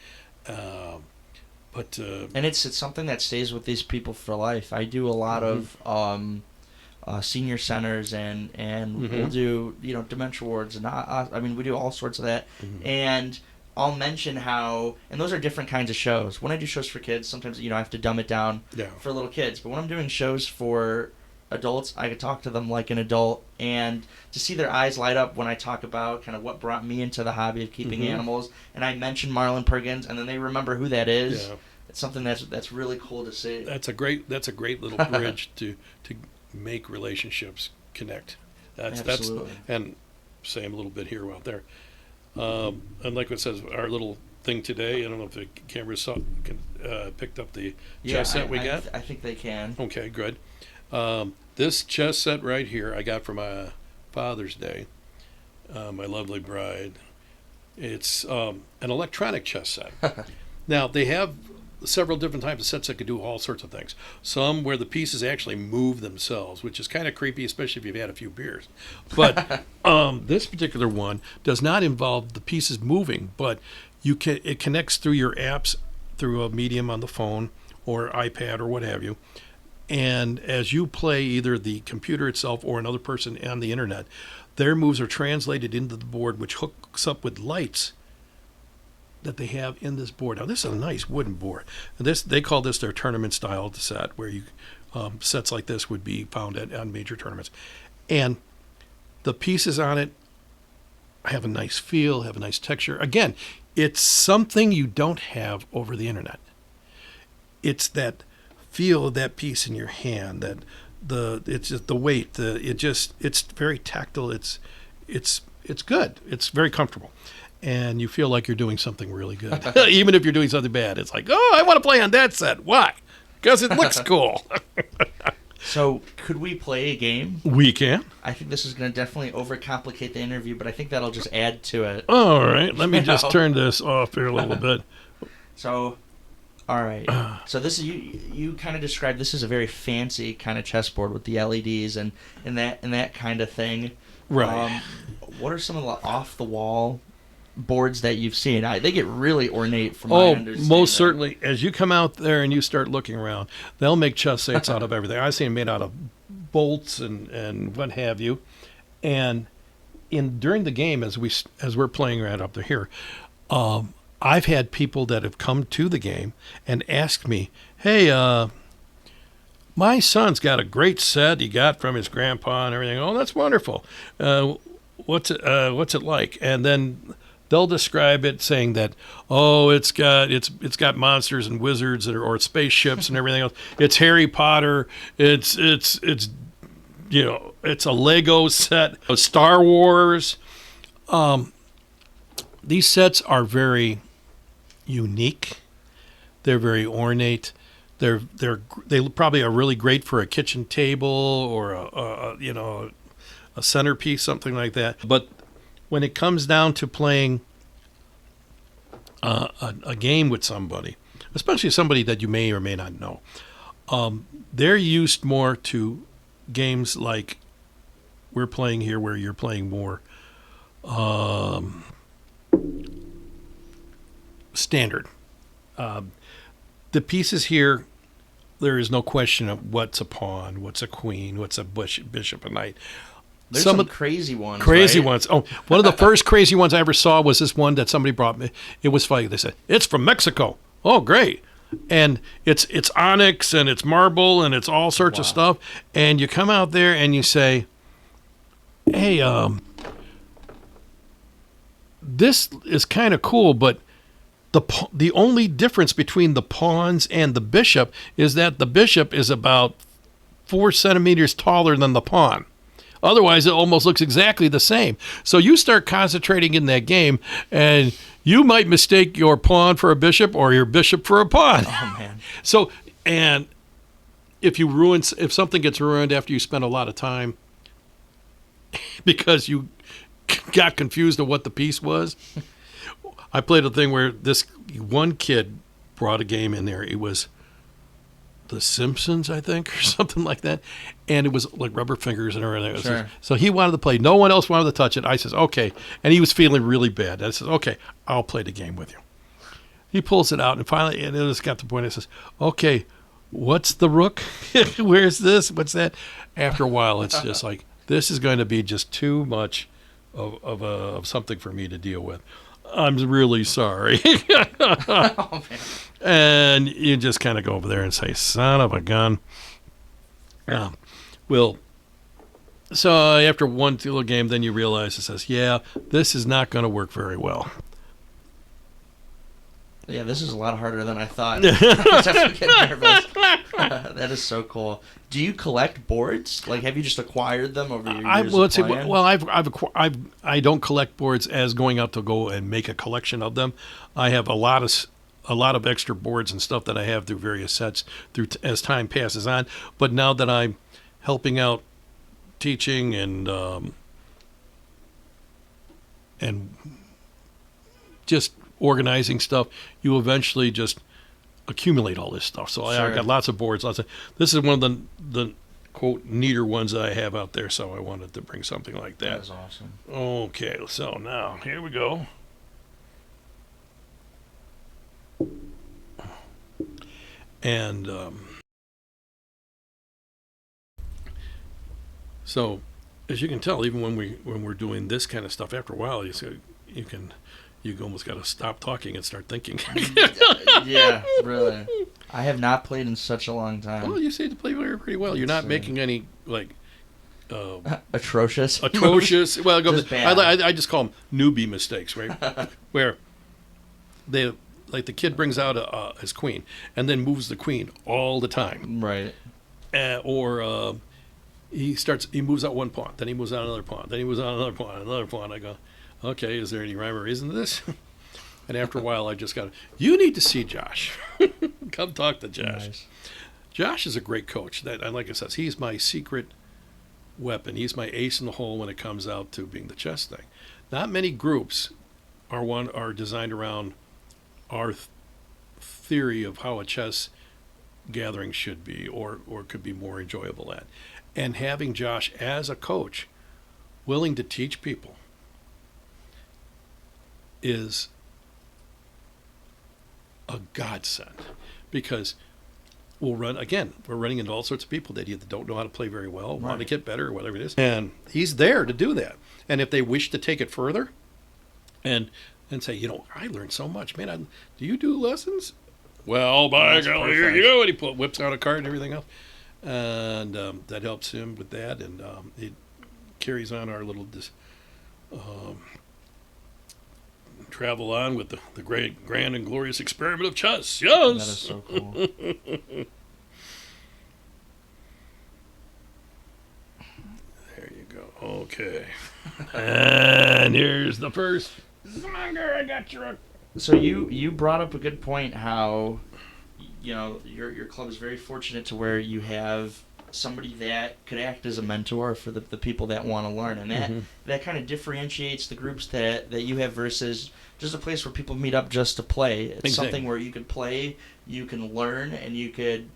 And it's something that stays with these people for life. I do a lot of senior centers and we'll do dementia wards and we do all sorts of that. And I'll mention how, and those are different kinds of shows. When I do shows for kids, sometimes I have to dumb it down for little kids. But when I'm doing shows for adults, I could talk to them like an adult, and to see their eyes light up when I talk about kind of what brought me into the hobby of keeping animals, and I mention Marlon Perkins, and then they remember who that is. Yeah. It's something that's really cool to see. That's a great little bridge to make relationships connect. Absolutely. And same a little bit here out there. And like it says, our little thing today, I don't know if the camera picked up the chess set we got. I think they can. Okay, good. This chess set right here I got for my Father's Day, my lovely bride. It's an electronic chess set. Now, they have several different types of sets that can do all sorts of things. Some where the pieces actually move themselves, which is kind of creepy, especially if you've had a few beers. But this particular one does not involve the pieces moving, but it connects through your apps, through a medium on the phone or iPad or what have you. And as you play either the computer itself or another person on the internet, their moves are translated into the board, which hooks up with lights that they have in this board. Now, this is a nice wooden board. And they call this their tournament style set, where you sets like this would be found on major tournaments. And the pieces on it have a nice feel, have a nice texture. Again, it's something you don't have over the internet. It's that feel of that piece in your hand, that it's just the weight, it's very tactile. It's good. It's very comfortable. And you feel like you're doing something really good. Even if you're doing something bad, it's like, oh, I want to play on that set. Why? Because it looks cool. So, could we play a game? We can. I think this is going to definitely overcomplicate the interview, but I think that'll just add to it. All right. Let me just turn this off here a little bit. So, all right. So this is you kind of described this as a very fancy kind of chessboard with the LEDs and that kind of thing. Right. What are some of the off the wall boards that you've seen? They get really ornate from my understanding. Most certainly. As you come out there and you start looking around, they'll make chess sets out of everything. I've seen them made out of bolts and what have you. And during the game, as we're playing right up to here, I've had people that have come to the game and asked me, hey, my son's got a great set he got from his grandpa and everything. Oh, that's wonderful. What's it like? And then they'll describe it saying that, oh, it's got monsters and wizards or spaceships and everything else. It's Harry Potter. It's a Lego set. Star Wars. These sets are very unique. They're very ornate. They probably are really great for a kitchen table or a centerpiece, something like that. But when it comes down to playing a game with somebody, especially somebody that you may or may not know, they're used more to games like we're playing here, where you're playing more standard. The pieces here, there is no question of what's a pawn, what's a queen, what's a bishop, a knight. There's some crazy ones. Crazy right? ones. Oh, one of the first crazy ones I ever saw was this one that somebody brought me. It was funny. They said, it's from Mexico. Oh, great. And it's onyx and it's marble and it's all sorts of stuff. And you come out there and you say, hey, this is kind of cool, but the only difference between the pawns and the bishop is that the bishop is about 4 centimeters taller than the pawn. Otherwise, it almost looks exactly the same. So you start concentrating in that game, and you might mistake your pawn for a bishop or your bishop for a pawn. Oh, man. So, and if something gets ruined after you spend a lot of time because you got confused of what the piece was. I played a thing where this one kid brought a game in there. It was The Simpsons, I think, or something like that. And it was like rubber fingers and everything. Sure. So he wanted to play. No one else wanted to touch it. I says, okay. And he was feeling really bad. I says, okay, I'll play the game with you. He pulls it out, and finally, and it just got to the point. I says, okay, what's the rook? Where's this? What's that? After a while, it's just like, this is going to be just too much of something for me to deal with. I'm really sorry. Oh, man. And you just kind of go over there and say, son of a gun. Well, so after one little game, then you realize it says, yeah, this is not going to work very well. Yeah, this is a lot harder than I thought. I definitely get nervous. That is so cool. Do you collect boards? Like, have you just acquired them over your years of playing? I don't collect boards as going out to go and make a collection of them. I have a lot of extra boards and stuff that I have through various sets as time passes on. But now that I'm helping out teaching and just organizing stuff, you eventually just accumulate all this stuff. So Sure. I've got lots of boards. This is one of the quote neater ones that I have out there. So I wanted to bring something like that. That is awesome. Okay, so now here we go. And so, as you can tell, even when we're doing this kind of stuff, after a while, you almost got to stop talking and start thinking. Yeah, really. I have not played in such a long time. Well, you seem to play pretty well. You're not making any atrocious. Well, Just bad. I just call them newbie mistakes, right? Where the kid brings out his queen and then moves the queen all the time, Right. or he moves out one pawn, then he moves out another pawn, then he moves out another pawn. I go, okay, is there any rhyme or reason to this? And after a while, I just got, you need to see Josh. Come talk to Josh. Nice. Josh is a great coach. Like I said, he's my secret weapon. He's my ace in the hole when it comes out to being the chess thing. Not many groups are designed around our theory of how a chess gathering should be or could be more enjoyable at. And having Josh as a coach willing to teach people is a godsend, because we're running into all sorts of people that either don't know how to play very well, want to get better, or whatever it is. And he's there to do that. And if they wish to take it further and say, I learned so much, man. Do you do lessons? Well, by golly, here you go. And he whips out a card and everything else. And that helps him with that. And it carries on our little travel on with the great, grand, and glorious experiment of chess. Yes! That is so cool. There you go. Okay. And here's the first. Come on, girl, I got your... So you brought up a good point, how your club is very fortunate to where you have somebody that could act as a mentor for the people that want to learn, and that kind of differentiates the groups that you have versus just a place where people meet up just to play. It's something where you could play, you can learn, and you could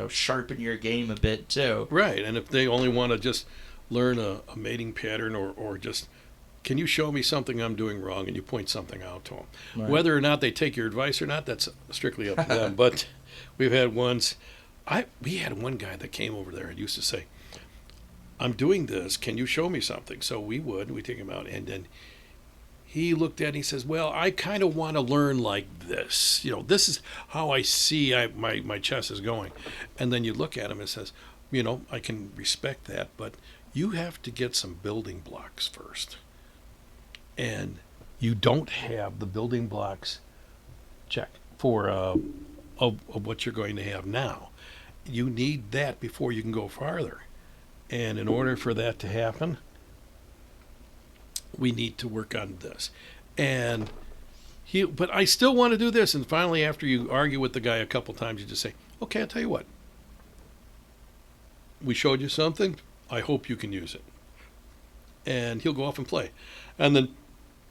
sharpen your game a bit too. Right, and if they only want to just learn a mating pattern or just, can you show me something I'm doing wrong, and you point something out to them. Right. Whether or not they take your advice or not, that's strictly up to them. But we've had ones... we had one guy that came over there and used to say, I'm doing this, can you show me something? So we take him out, and then he looked at it and he says, well, I kind of want to learn like this. This is how I see my chess is going. And then you look at him and says, I can respect that, but you have to get some building blocks first. And you don't have the building blocks check for of what you're going to have now. You need that before you can go farther. And in order for that to happen, we need to work on this. And but I still want to do this. And finally, after you argue with the guy a couple times, you just say, okay, I'll tell you what. We showed you something. I hope you can use it. And he'll go off and play. And then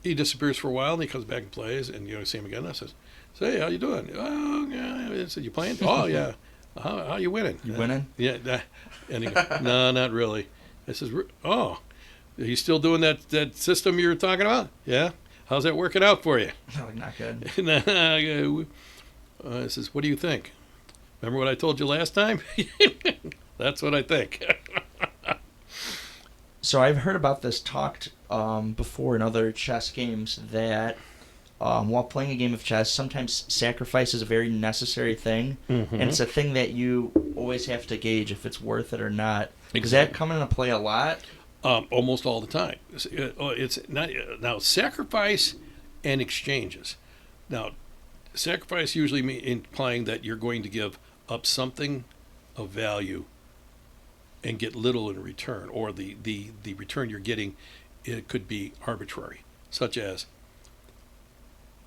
he disappears for a while, and he comes back and plays, and you see him again. And I says, "Say, how you doing?" "Oh, yeah." I said, "You playing?" "Oh, yeah." How you winning?" You winning? Yeah. And he goes, "No, not really." I says, "Oh, are you still doing that system you were talking about?" "Yeah." "How's that working out for you?" No, not good. I says, "What do you think? Remember what I told you last time?" "That's what I think." So I've heard about this talked before in other chess games that while playing a game of chess, sometimes sacrifice is a very necessary thing, Mm-hmm. and it's a thing that you always have to gauge if it's worth it or not. Exactly. Does that come into play a lot? Almost all the time. It's not now sacrifice and exchanges. Now, sacrifice usually implying that you're going to give up something of value and get little in return, or the return you're getting, it could be arbitrary, such as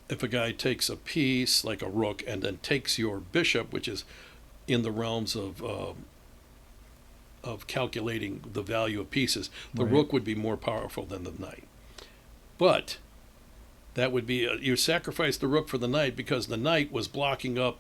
if a guy takes a piece like a rook and then takes your bishop, which is in the realms of calculating the value of pieces, the Right. rook would be more powerful than the knight. But that would be you sacrifice the rook for the knight because the knight was blocking up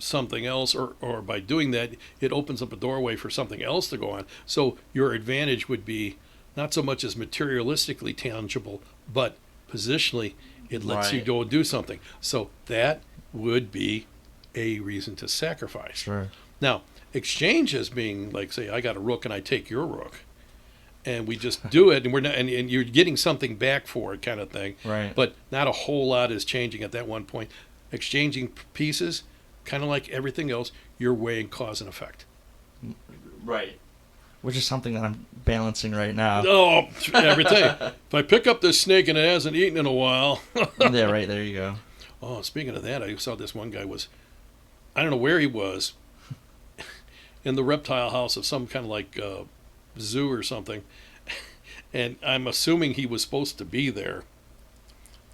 something else, or by doing that, it opens up a doorway for something else to go on. So your advantage would be not so much as materialistically tangible, but positionally, it lets you Right. go do something. So that would be a reason to sacrifice. Sure. Now, exchanges being like, say, I got a rook and I take your rook, and we just do it, and we're not, and you're getting something back for it, kind of thing. Right. But not a whole lot is changing at that one point. Exchanging pieces, kind of like everything else, you're weighing cause and effect. Right. Which is something that I'm balancing right now. Oh, every day. If I pick up this snake and it hasn't eaten in a while. Yeah, right. There you go. Oh, speaking of that, I saw this one guy I don't know where he was, in the reptile house of some kind of like zoo or something. And I'm assuming he was supposed to be there.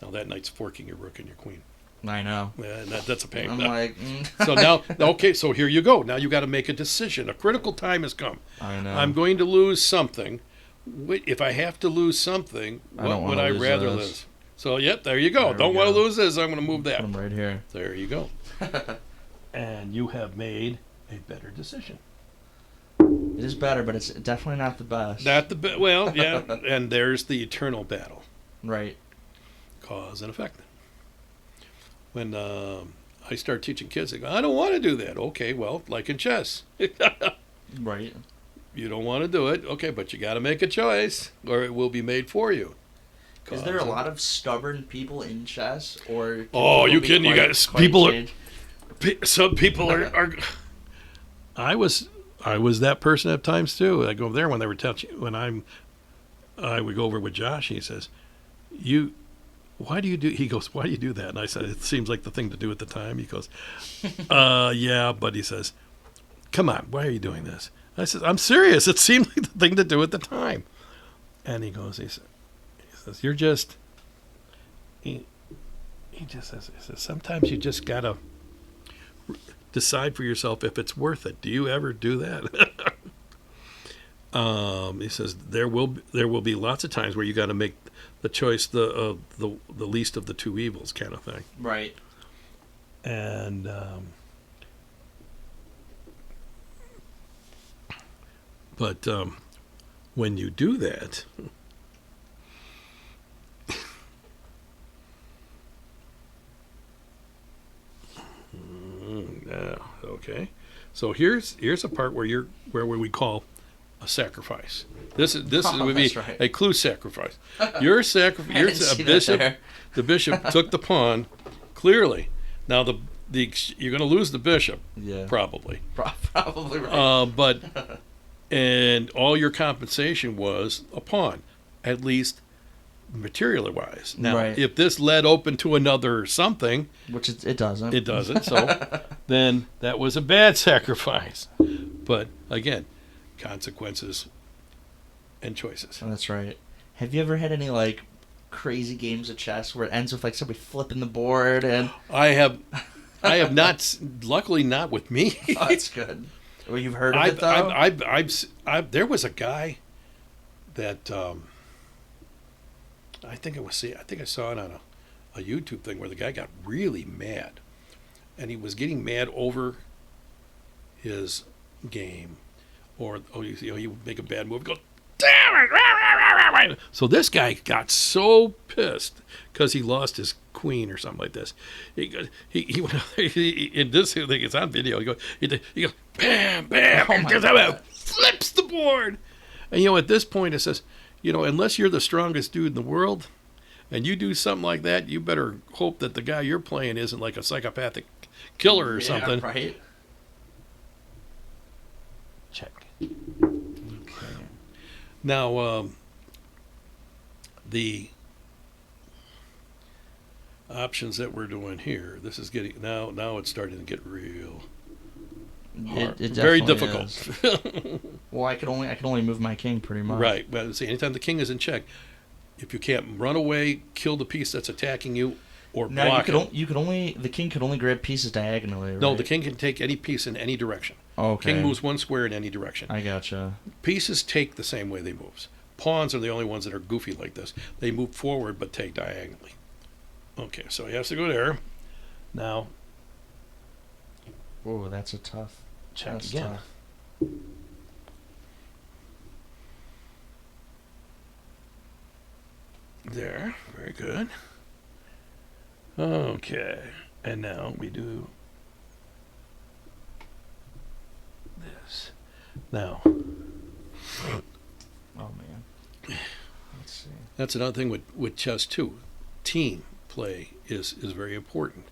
Now that knight's forking your rook and your queen. I know. Yeah, and that's a pain. I'm like, So now, okay, so here you go. Now you got to make a decision. A critical time has come. I know. I'm going to lose something. If I have to lose something, I don't what would wanna I lose rather this. lose? So, yep, there you go. There we Don't want to go. lose this. I'm going to move that. Put 'em right here. There you go. And you have made a better decision. It is better, but it's definitely not the best. Well, yeah, and there's the eternal battle. Right. Cause and effect. When I start teaching kids, they go, I don't want to do that. Okay, well, like in chess. Right. You don't want to do it. Okay, but you got to make a choice, or it will be made for you. Is there a lot of stubborn people in chess, or? can Oh, people you be kidding? You quite- guys, quite people are. changed? Some people are. I was that person at times too. I go over there when they were touching. I would go over with Josh. He says, why do you do? He goes, why do you do that? And I said, it seems like the thing to do at the time. He goes, yeah, but he says, come on, why are you doing this? I said, I'm serious. It seemed like the thing to do at the time. And he says, you're just. He just says, sometimes you just gotta decide for yourself if it's worth it. Do you ever do that? He says there will be lots of times where you got to make the choice, the least of the two evils, kind of thing. Right. And but when you do that, yeah, okay. So here's a part where we call a sacrifice. This would be that's right. a clue sacrifice. Your sacrifice. I didn't see A that bishop. there. The bishop took the pawn. Clearly, now you're going to lose the bishop. Yeah. Probably. Probably right. And all your compensation was a pawn. At least material-wise. Now, Right. if this led open to another something, Which it doesn't. it doesn't. So then that was a bad sacrifice. But again, consequences and choices. Oh, that's right. Have you ever had any like crazy games of chess where it ends with like somebody flipping the board and? I have not. Luckily, not with me. Oh, that's good. Well, you've heard of it though. There was a guy that I think I saw it on a YouTube thing where the guy got really mad, and he was getting mad over his game, or he would make a bad move, go, damn it! So this guy got so pissed because he lost his queen or something like this. He went in this thing, it's on video. He goes bam, bam, and flips the board. And at this point it says, unless you're the strongest dude in the world, and you do something like that, you better hope that the guy you're playing isn't like a psychopathic killer or something. Right. Check. Okay. Now, the options that we're doing here, this is getting now it's starting to get real hard. It Very definitely difficult. is. Well, I could only move my king pretty much. Right. But see, anytime the king is in check, if you can't run away, kill the piece that's attacking you, or block it. The king could only grab pieces diagonally, right? No, the king can take any piece in any direction. Okay. King moves one square in any direction. I gotcha. Pieces take the same way they move. Pawns are the only ones that are goofy like this. They move forward but take diagonally. Okay, so he has to go there. Now, Oh, that's a tough. check That's again. tough. There, very good. Okay, and now we do this. Now, Oh man. Let's see. that's another thing with chess too. Team play is very important.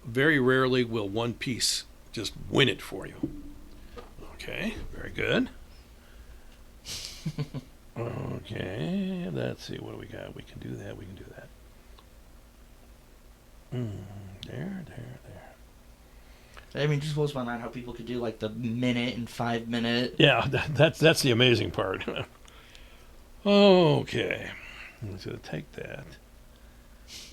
Very rarely will one piece just win it for you. Okay, very good. Okay, let's see, what do we got? We can do that, we can do that. There. I mean, it just blows my mind how people could do like the minute and 5 minute. Yeah, that's the amazing part. Okay, let's take that.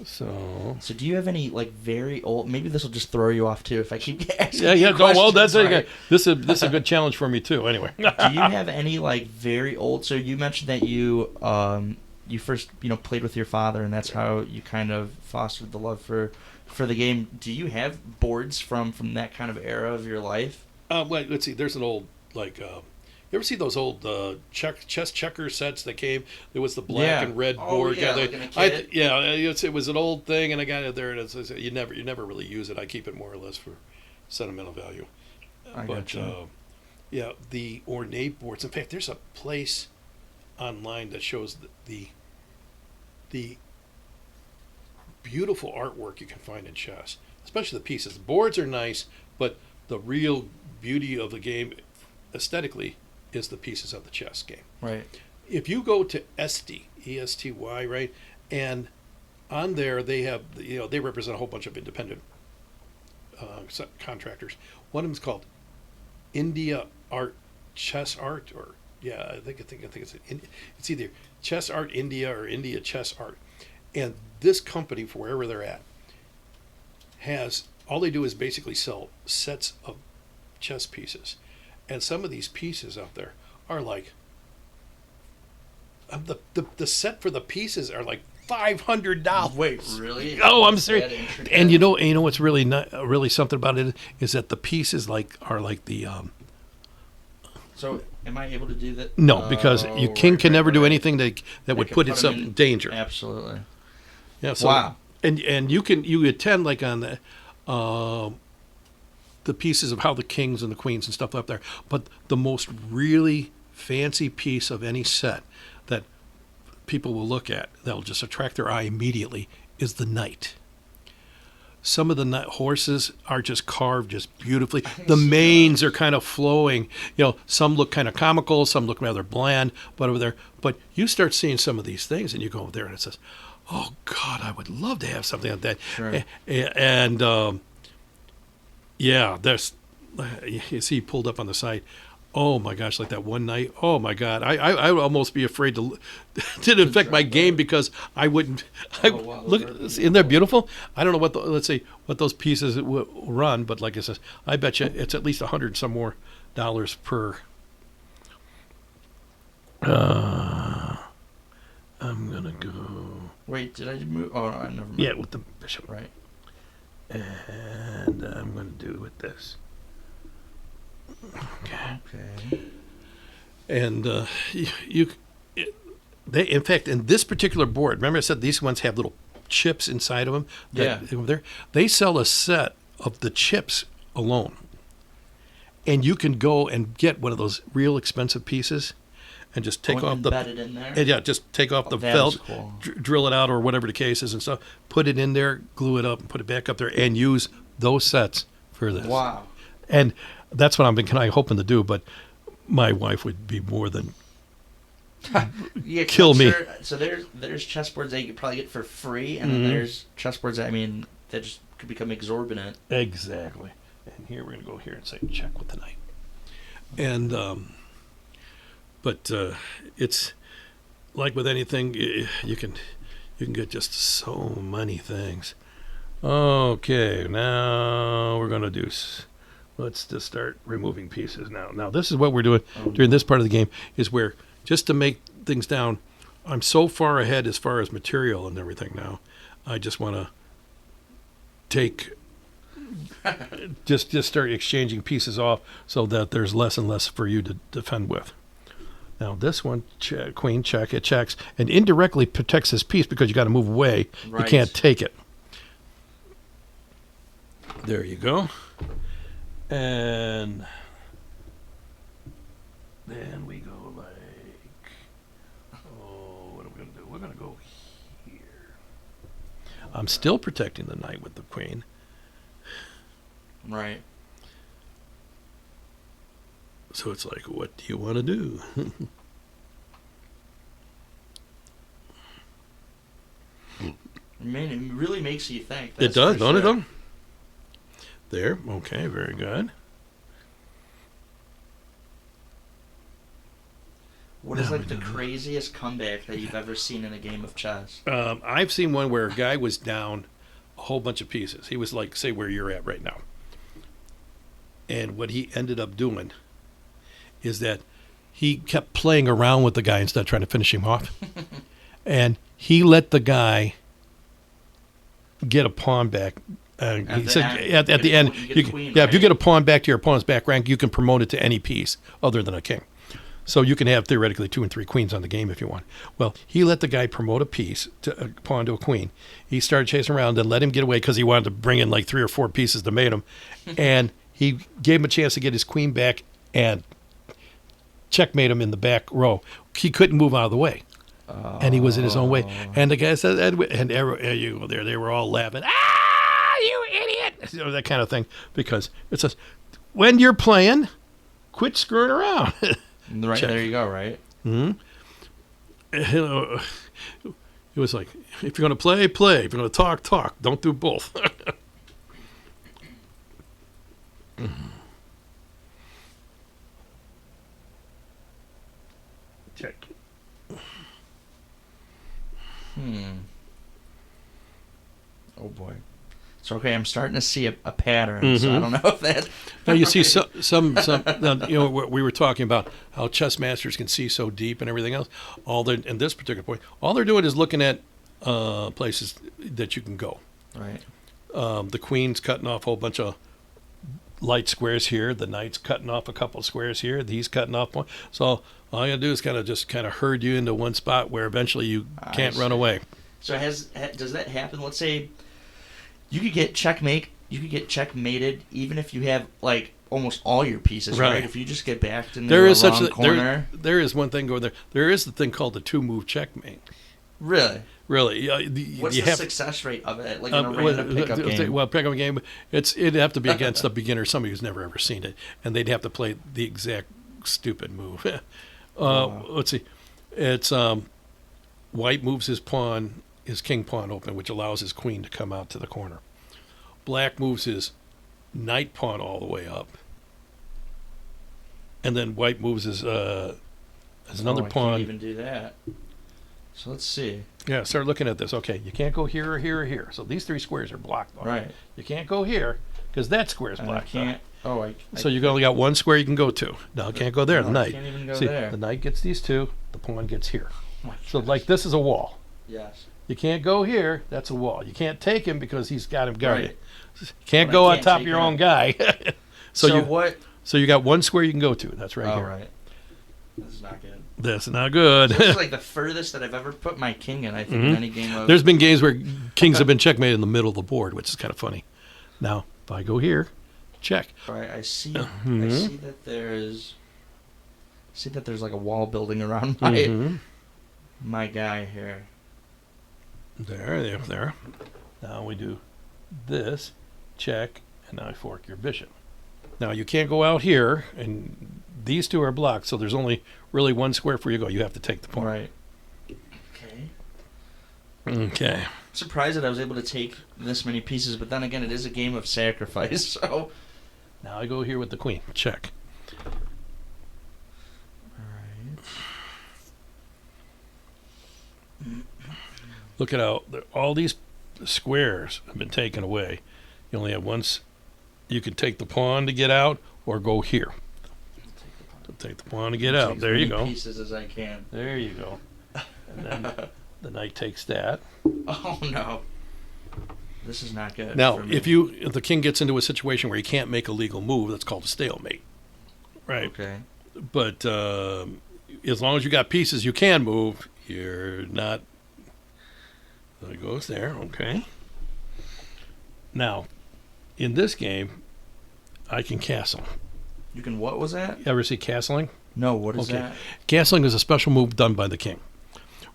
So do you have any like very old? Maybe this will just throw you off too if I keep asking. yeah. you Well, that's questions, right? this is a good challenge for me too. Anyway, Do you have any like very old? So you mentioned that you first played with your father, and that's how you kind of fostered the love for the game. Do you have boards from that kind of era of your life? well, let's see. There's an old you ever see those old chess checker sets that came? There was the black and red board. Yeah, like in a kit. It was an old thing, and I got it there. And you never really use it. I keep it more or less for sentimental value. I gotcha. The ornate boards. In fact, there's a place online that shows the beautiful artwork you can find in chess, especially the pieces. The boards are nice, but the real beauty of the game, aesthetically, is the pieces of the chess game. Right. If you go to Esty, ESTY, right, and on there they have, they represent a whole bunch of independent contractors. One of them is called India Art Chess Art, or I think it's either Chess Art India or India Chess Art. And this company, for wherever they're at, has, all they do is basically sell sets of chess pieces. And some of these pieces out there are like, the set for the pieces are like $500. Wait, really? Oh, I'm serious. And you know what's really really something about it is that the pieces are like the. So, am I able to do that? No, because your king can never do anything that would put him itself in in danger. Absolutely. Yeah. So, wow. And you attend like on the pieces of how the kings and the queens and stuff up there, but the most really fancy piece of any set that people will look at that'll just attract their eye immediately is the knight. some of the horses are just carved just beautifully. The manes are kind of flowing. Some look kind of comical, some look rather bland, but you start seeing some of these things, and you go over there, and it says, "Oh God, I would love to have something like that." Sure. And there's you see, he pulled up on the side. Oh my gosh, like that one night. Oh my God, I would almost be afraid to affect my game because I wouldn't. Look, isn't that beautiful? I don't know let's see what those pieces will run, but like I said, I bet you it's at least $100 some more per. I'm gonna go. Wait, did I move? Oh, no, never mind. Yeah, with the bishop. Right. And I'm gonna do it with this. Okay. And they in fact, in this particular board, remember I said these ones have little chips inside of them. They sell a set of the chips alone, and you can go and get one of those real expensive pieces, and just take off embedded in there. And just take off the felt, cool. Drill it out or whatever the case is and stuff. Put it in there, glue it up, and put it back up there, and use those sets for this. Wow. And that's what I've been kind of hoping to do, but my wife would be more than kill me. So there's chessboards that you could probably get for free, and then there's chessboards that just could become exorbitant. Exactly. And here we're gonna go here and say check with the knight. And but it's like with anything, you can get just so many things. Okay, now we're gonna do. Let's just start removing pieces now. Now, this is what we're doing during this part of the game, is where, just to make things down, I'm so far ahead as far as material and everything now. I just want to take, just start exchanging pieces off so that there's less and less for you to defend with. Now, this one, queen check, it checks, and indirectly protects this piece because you got to move away. Right. You can't take it. There you go. And then we go what are we going to do? We're going to go here. I'm still protecting the knight with the queen. Right. So it's like, what do you want to do? Man, it really makes you think. It does, don't it, though? There. Okay, very good. What is the craziest comeback that you've ever seen in a game of chess? I've seen one where a guy was down a whole bunch of pieces. He was like, say, where you're at right now. And what he ended up doing is that he kept playing around with the guy instead of trying to finish him off. And he let the guy get a pawn back. He said at the end, if you get a pawn back to your opponent's back rank, you can promote it to any piece other than a king. So you can have theoretically 2 and 3 queens on the game if you want. Well, he let the guy promote a piece, to a pawn to a queen. He started chasing around and let him get away because he wanted to bring in like 3 or 4 pieces to mate him. And he gave him a chance to get his queen back and checkmate him in the back row. He couldn't move out of the way. And he was in his own way. And the guy said, and you go there, they were all laughing. You idiot! That kind of thing. Because it says, when you're playing, quit screwing around. Right. Check. There you go, right? Mm-hmm. It was like, if you're going to play, play. If you're going to talk, talk. Don't do both. Check. Oh boy. So okay, I'm starting to see a pattern. So I don't know if that. Now you see some we were talking about how chess masters can see so deep and everything else. In this particular point, all they're doing is looking at places that you can go. Right. The queen's cutting off a whole bunch of light squares here. The knight's cutting off a couple of squares here. He's cutting off one. So all you gotta do is kind of herd you into one spot where eventually you can't run away. So does that happen? Let's say you could get checkmated even if you have like almost all your pieces, right? If you just get backed into the wrong corner. There is one thing going there. There is the thing called the 2-move checkmate. Really? Really. What's you the have, success rate of it, like in a random pickup game? Well, pickup game, it'd have to be against a beginner, somebody who's never ever seen it, and they'd have to play the exact stupid move. Let's see. It's white moves his king pawn open, which allows his queen to come out to the corner. Black moves his knight pawn all the way up, and then white moves his another pawn. I can't even do that. So let's see. Yeah, start looking at this. Okay, you can't go here or here or here. So these three squares are blocked. Right. You can't go here because that square is blocked. I can't. So you only got one square you can go to. No, you can't go there. The knight. I can't even go See, there. the knight gets these two. The pawn gets here. Oh So like this is a wall. Yes. You can't go here. That's a wall. You can't take him because he's got him guarded. Right. You can't go on top of your own guy. What? So you got one square you can go to. That's right here. All right. This is not good. That's not good. This is like the furthest that I've ever put my king in, I think, in any game of... There's been games where kings have been checkmated in the middle of the board, which is kind of funny. Now, if I go here, check. All right, I see that there's... like a wall building around my guy here. There. Now we do this, check, and now I fork your bishop. Now you can't go out here, and these two are blocked, so there's only really one square for you to go. You have to take the pawn. Right. Okay. I'm surprised that I was able to take this many pieces, but then again, it is a game of sacrifice, so... Now I go here with the queen. Check. Alright. Look at how all these squares have been taken away. You only have once. You can take the pawn to get out or go here. Take the pawn to get out. There you go. Pieces as I can. There you go. And then the knight takes that. Oh no. This is not good. Now, for me. if the king gets into a situation where he can't make a legal move, that's called a stalemate. Right. Okay. But as long as you got pieces you can move, you're not. There it goes there. Okay. Now, in this game, I can castle. You can, what was that? You ever see castling? No, what is that? Castling is a special move done by the king.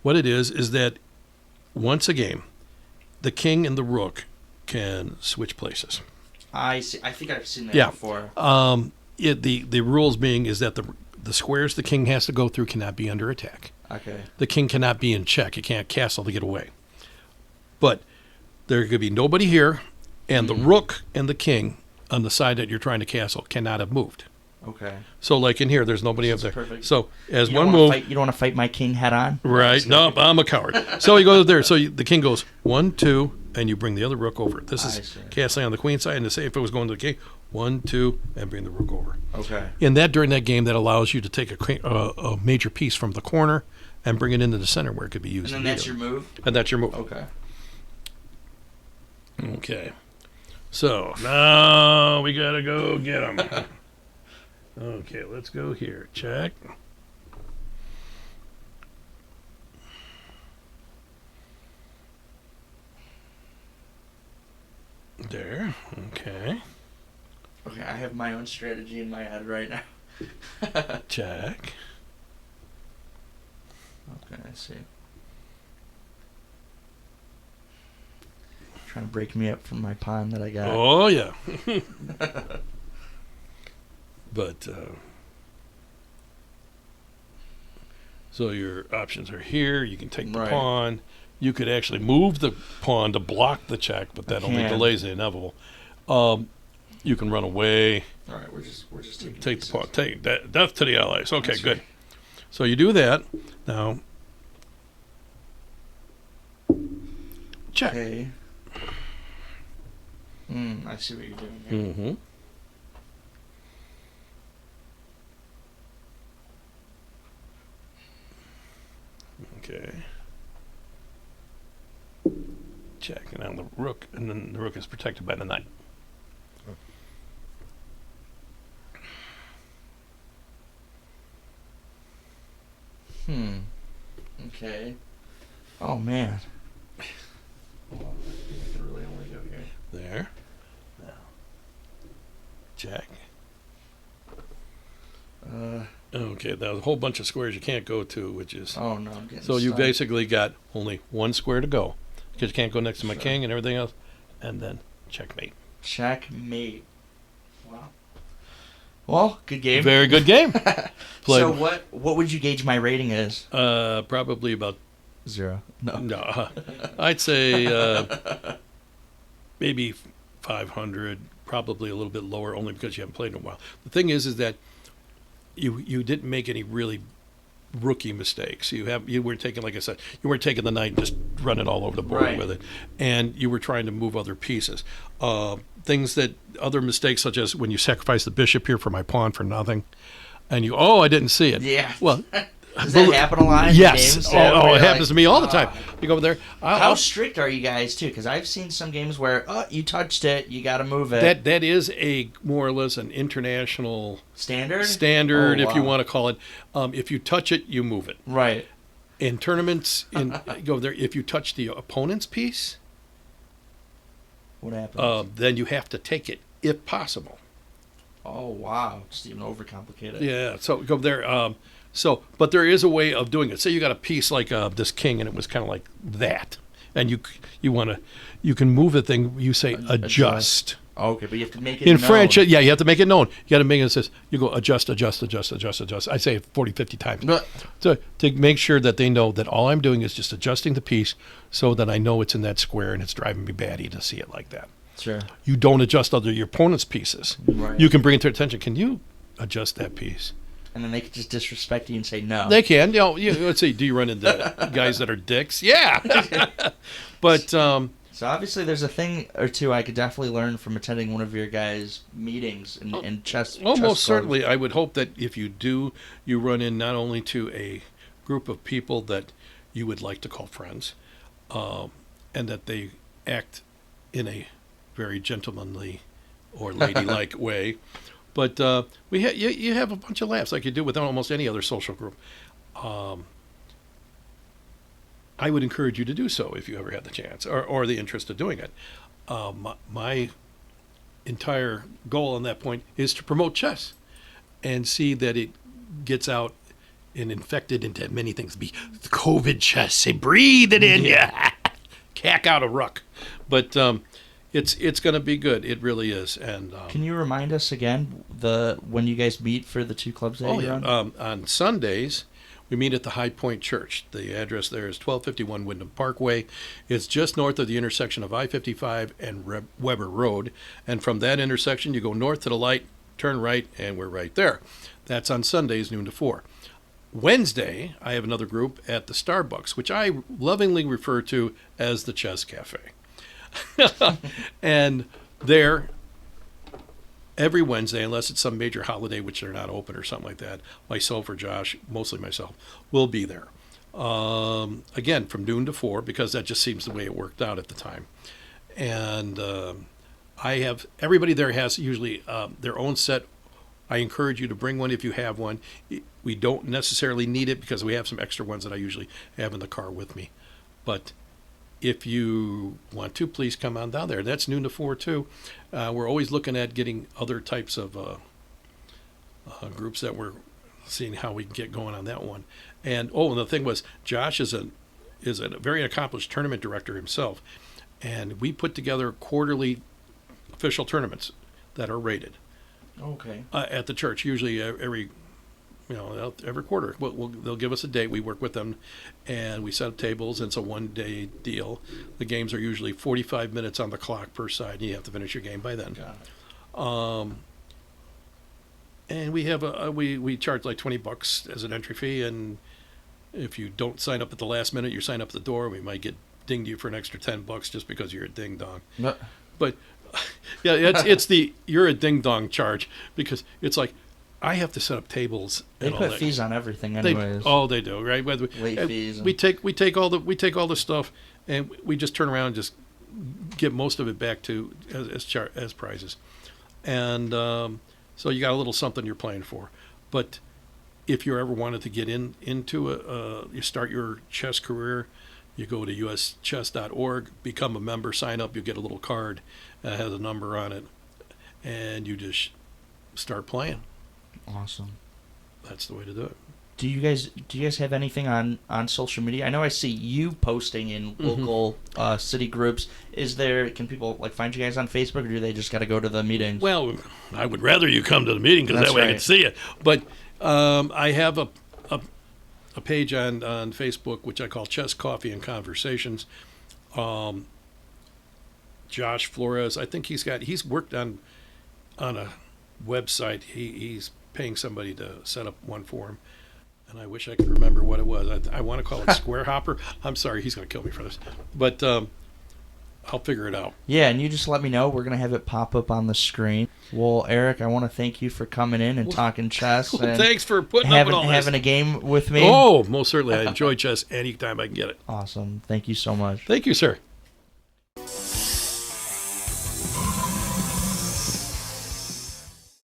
What it is that once a game, the king and the rook can switch places. I see. I think I've seen that before. The rules being is that the squares the king has to go through cannot be under attack. Okay. The king cannot be in check. You can't castle to get away. But there could be nobody here, and the rook and the king on the side that you're trying to castle cannot have moved. Okay. So, like in here, there's nobody up there. Perfect. So, as you one move, you don't want to fight my king head on, right? No, I'm a coward. So you go there. So the king goes 1, 2, and you bring the other rook over. This is castling on the queen side, and to say if it was going to the king, 1, 2, and bring the rook over. Okay. And that during that game, that allows you to take a major piece from the corner and bring it into the center where it could be used. And then that's your move. And that's your move. Okay. Okay. So now we gotta go get him. Okay, let's go here. Check. There. Okay. Okay, I have my own strategy in my head right now. Check. Okay, I see. Trying to break me up from my pawn that I got. Oh yeah. But so your options are here. You can take the pawn. You could actually move the pawn to block the check, but that only delays the inevitable. You can run away. All right, we're just taking take the pawn. Take that. Death to the allies. Okay, that's good. Right. So you do that now. Check. Okay. I see what you're doing here. Mm-hmm. Okay. Check, and now the rook, and then the rook is protected by the knight. Okay. Oh man. I can really only go here. There. Now. Check. Okay, there's a whole bunch of squares you can't go to, which is... Oh, no, I'm getting So you stuck. basically got only one square to go, because you can't go next to my Sure. king and everything else, and then checkmate. Checkmate. Wow. Well, good game. Very good game. So what would you gauge my rating as? Probably about 0. No. no. I'd say maybe 500. Probably a little bit lower, only because you haven't played in a while. The thing is that you didn't make any really rookie mistakes. You weren't taking, like I said, you weren't taking the knight and just running all over the board Right. with it, and you were trying to move other pieces. Things that other mistakes, such as when you sacrifice the bishop here for my pawn for nothing, and I didn't see it. Yeah. Well, Does that happen a lot in yes. games? It happens to me all the time. You go over there. How strict are you guys, too? Because I've seen some games where, you touched it, you got to move it. That is a more or less an international Standard, if you want to call it. If you touch it, you move it. Right. In tournaments, go there. If you touch the opponent's piece, What happens? then you have to take it if possible. Oh, wow. Just even overcomplicated. Yeah. So go there. But there is a way of doing it. Say you got a piece like this king, and it was kind of like that, and you can move the thing. You say adjust. Okay, but you have to make it In known. French, you have to make it known. You got to make it says you go adjust. I say it 40, 50 times. But, To make sure that they know that all I'm doing is just adjusting the piece so that I know it's in that square and it's driving me batty to see it like that. sure. You don't adjust your opponent's pieces. Right. You can bring it to their attention. Can you adjust that piece? And then they could just disrespect you and say no. They can. Let's see. Do you run into guys that are dicks? Yeah. But So obviously there's a thing or two I could definitely learn from attending one of your guys' meetings in chess. almost chess certainly, clubs. I would hope that if you do, you run in not only to a group of people that you would like to call friends, and that they act in a very gentlemanly or ladylike way, but you have a bunch of laughs like you do with almost any other social group. I would encourage you to do so if you ever had the chance or the interest of doing it. My entire goal on that point is to promote chess and see that it gets out and infected into many things. Be the COVID chess, say breathe it in, yeah, cack out a ruck. But it's going to be good. It really is. And Can you remind us again when you guys meet for the two clubs that you're on? On Sundays, we meet at the High Point Church. The address there is 1251 Wyndham Parkway. It's just north of the intersection of I-55 and Weber Road. And from that intersection, you go north to the light, turn right, and we're right there. That's on Sundays, noon to 4. Wednesday, I have another group at the Starbucks, which I lovingly refer to as the Chess Cafe. And there, every Wednesday, unless it's some major holiday, which they're not open or something like that, myself or Josh, mostly myself, will be there. Again, from noon to 4, because that just seems the way it worked out at the time. And everybody there has usually their own set. I encourage you to bring one if you have one. We don't necessarily need it because we have some extra ones that I usually have in the car with me. But if you want to, please come on down there. That's noon to 4 too. We're always looking at getting other types of groups that we're seeing how we can get going on that one. And the thing was, Josh is a very accomplished tournament director himself, and we put together quarterly official tournaments that are rated. Okay. At the church, usually every quarter. They'll give us a date. We work with them, and we set up tables. And it's a one-day deal. The games are usually 45 minutes on the clock per side, and you have to finish your game by then. Got it. And we have we charge like $20 as an entry fee, and if you don't sign up at the last minute, you sign up at the door. We might get dinged you for an extra $10 just because you're a ding dong. No. But yeah, it's you're a ding dong charge, because it's like I have to set up tables. They and all put that. fees on everything, anyways. They do, right? Late fees. We take all the stuff, and we just turn around and just give most of it back to as prizes, and so you got a little something you're playing for. But if you ever wanted to get into you start your chess career, you go to uschess.org, become a member, sign up. You get a little card that has a number on it, and you just start playing. Awesome. that's the way to do it. Do you guys have anything on social media? I know I see you posting in local city groups. Can people like find you guys on Facebook, or do they just got to go to the meetings? Well, I would rather you come to the meeting because that way I can see it. But I have a page on Facebook which I call Chess, Coffee, and Conversations. Josh Flores, I think he's worked on a website. He's paying somebody to set up one for him. And I wish I could remember what it was. I want to call it Square Hopper. I'm sorry, he's going to kill me for this. But I'll figure it out. Yeah, and you just let me know. We're going to have it pop up on the screen. Well, Eric, I want to thank you for coming in and talking chess. Well, and thanks for putting up with all this. Having a game with me. Oh, most certainly. I enjoy chess anytime I can get it. Awesome. Thank you so much. Thank you, sir.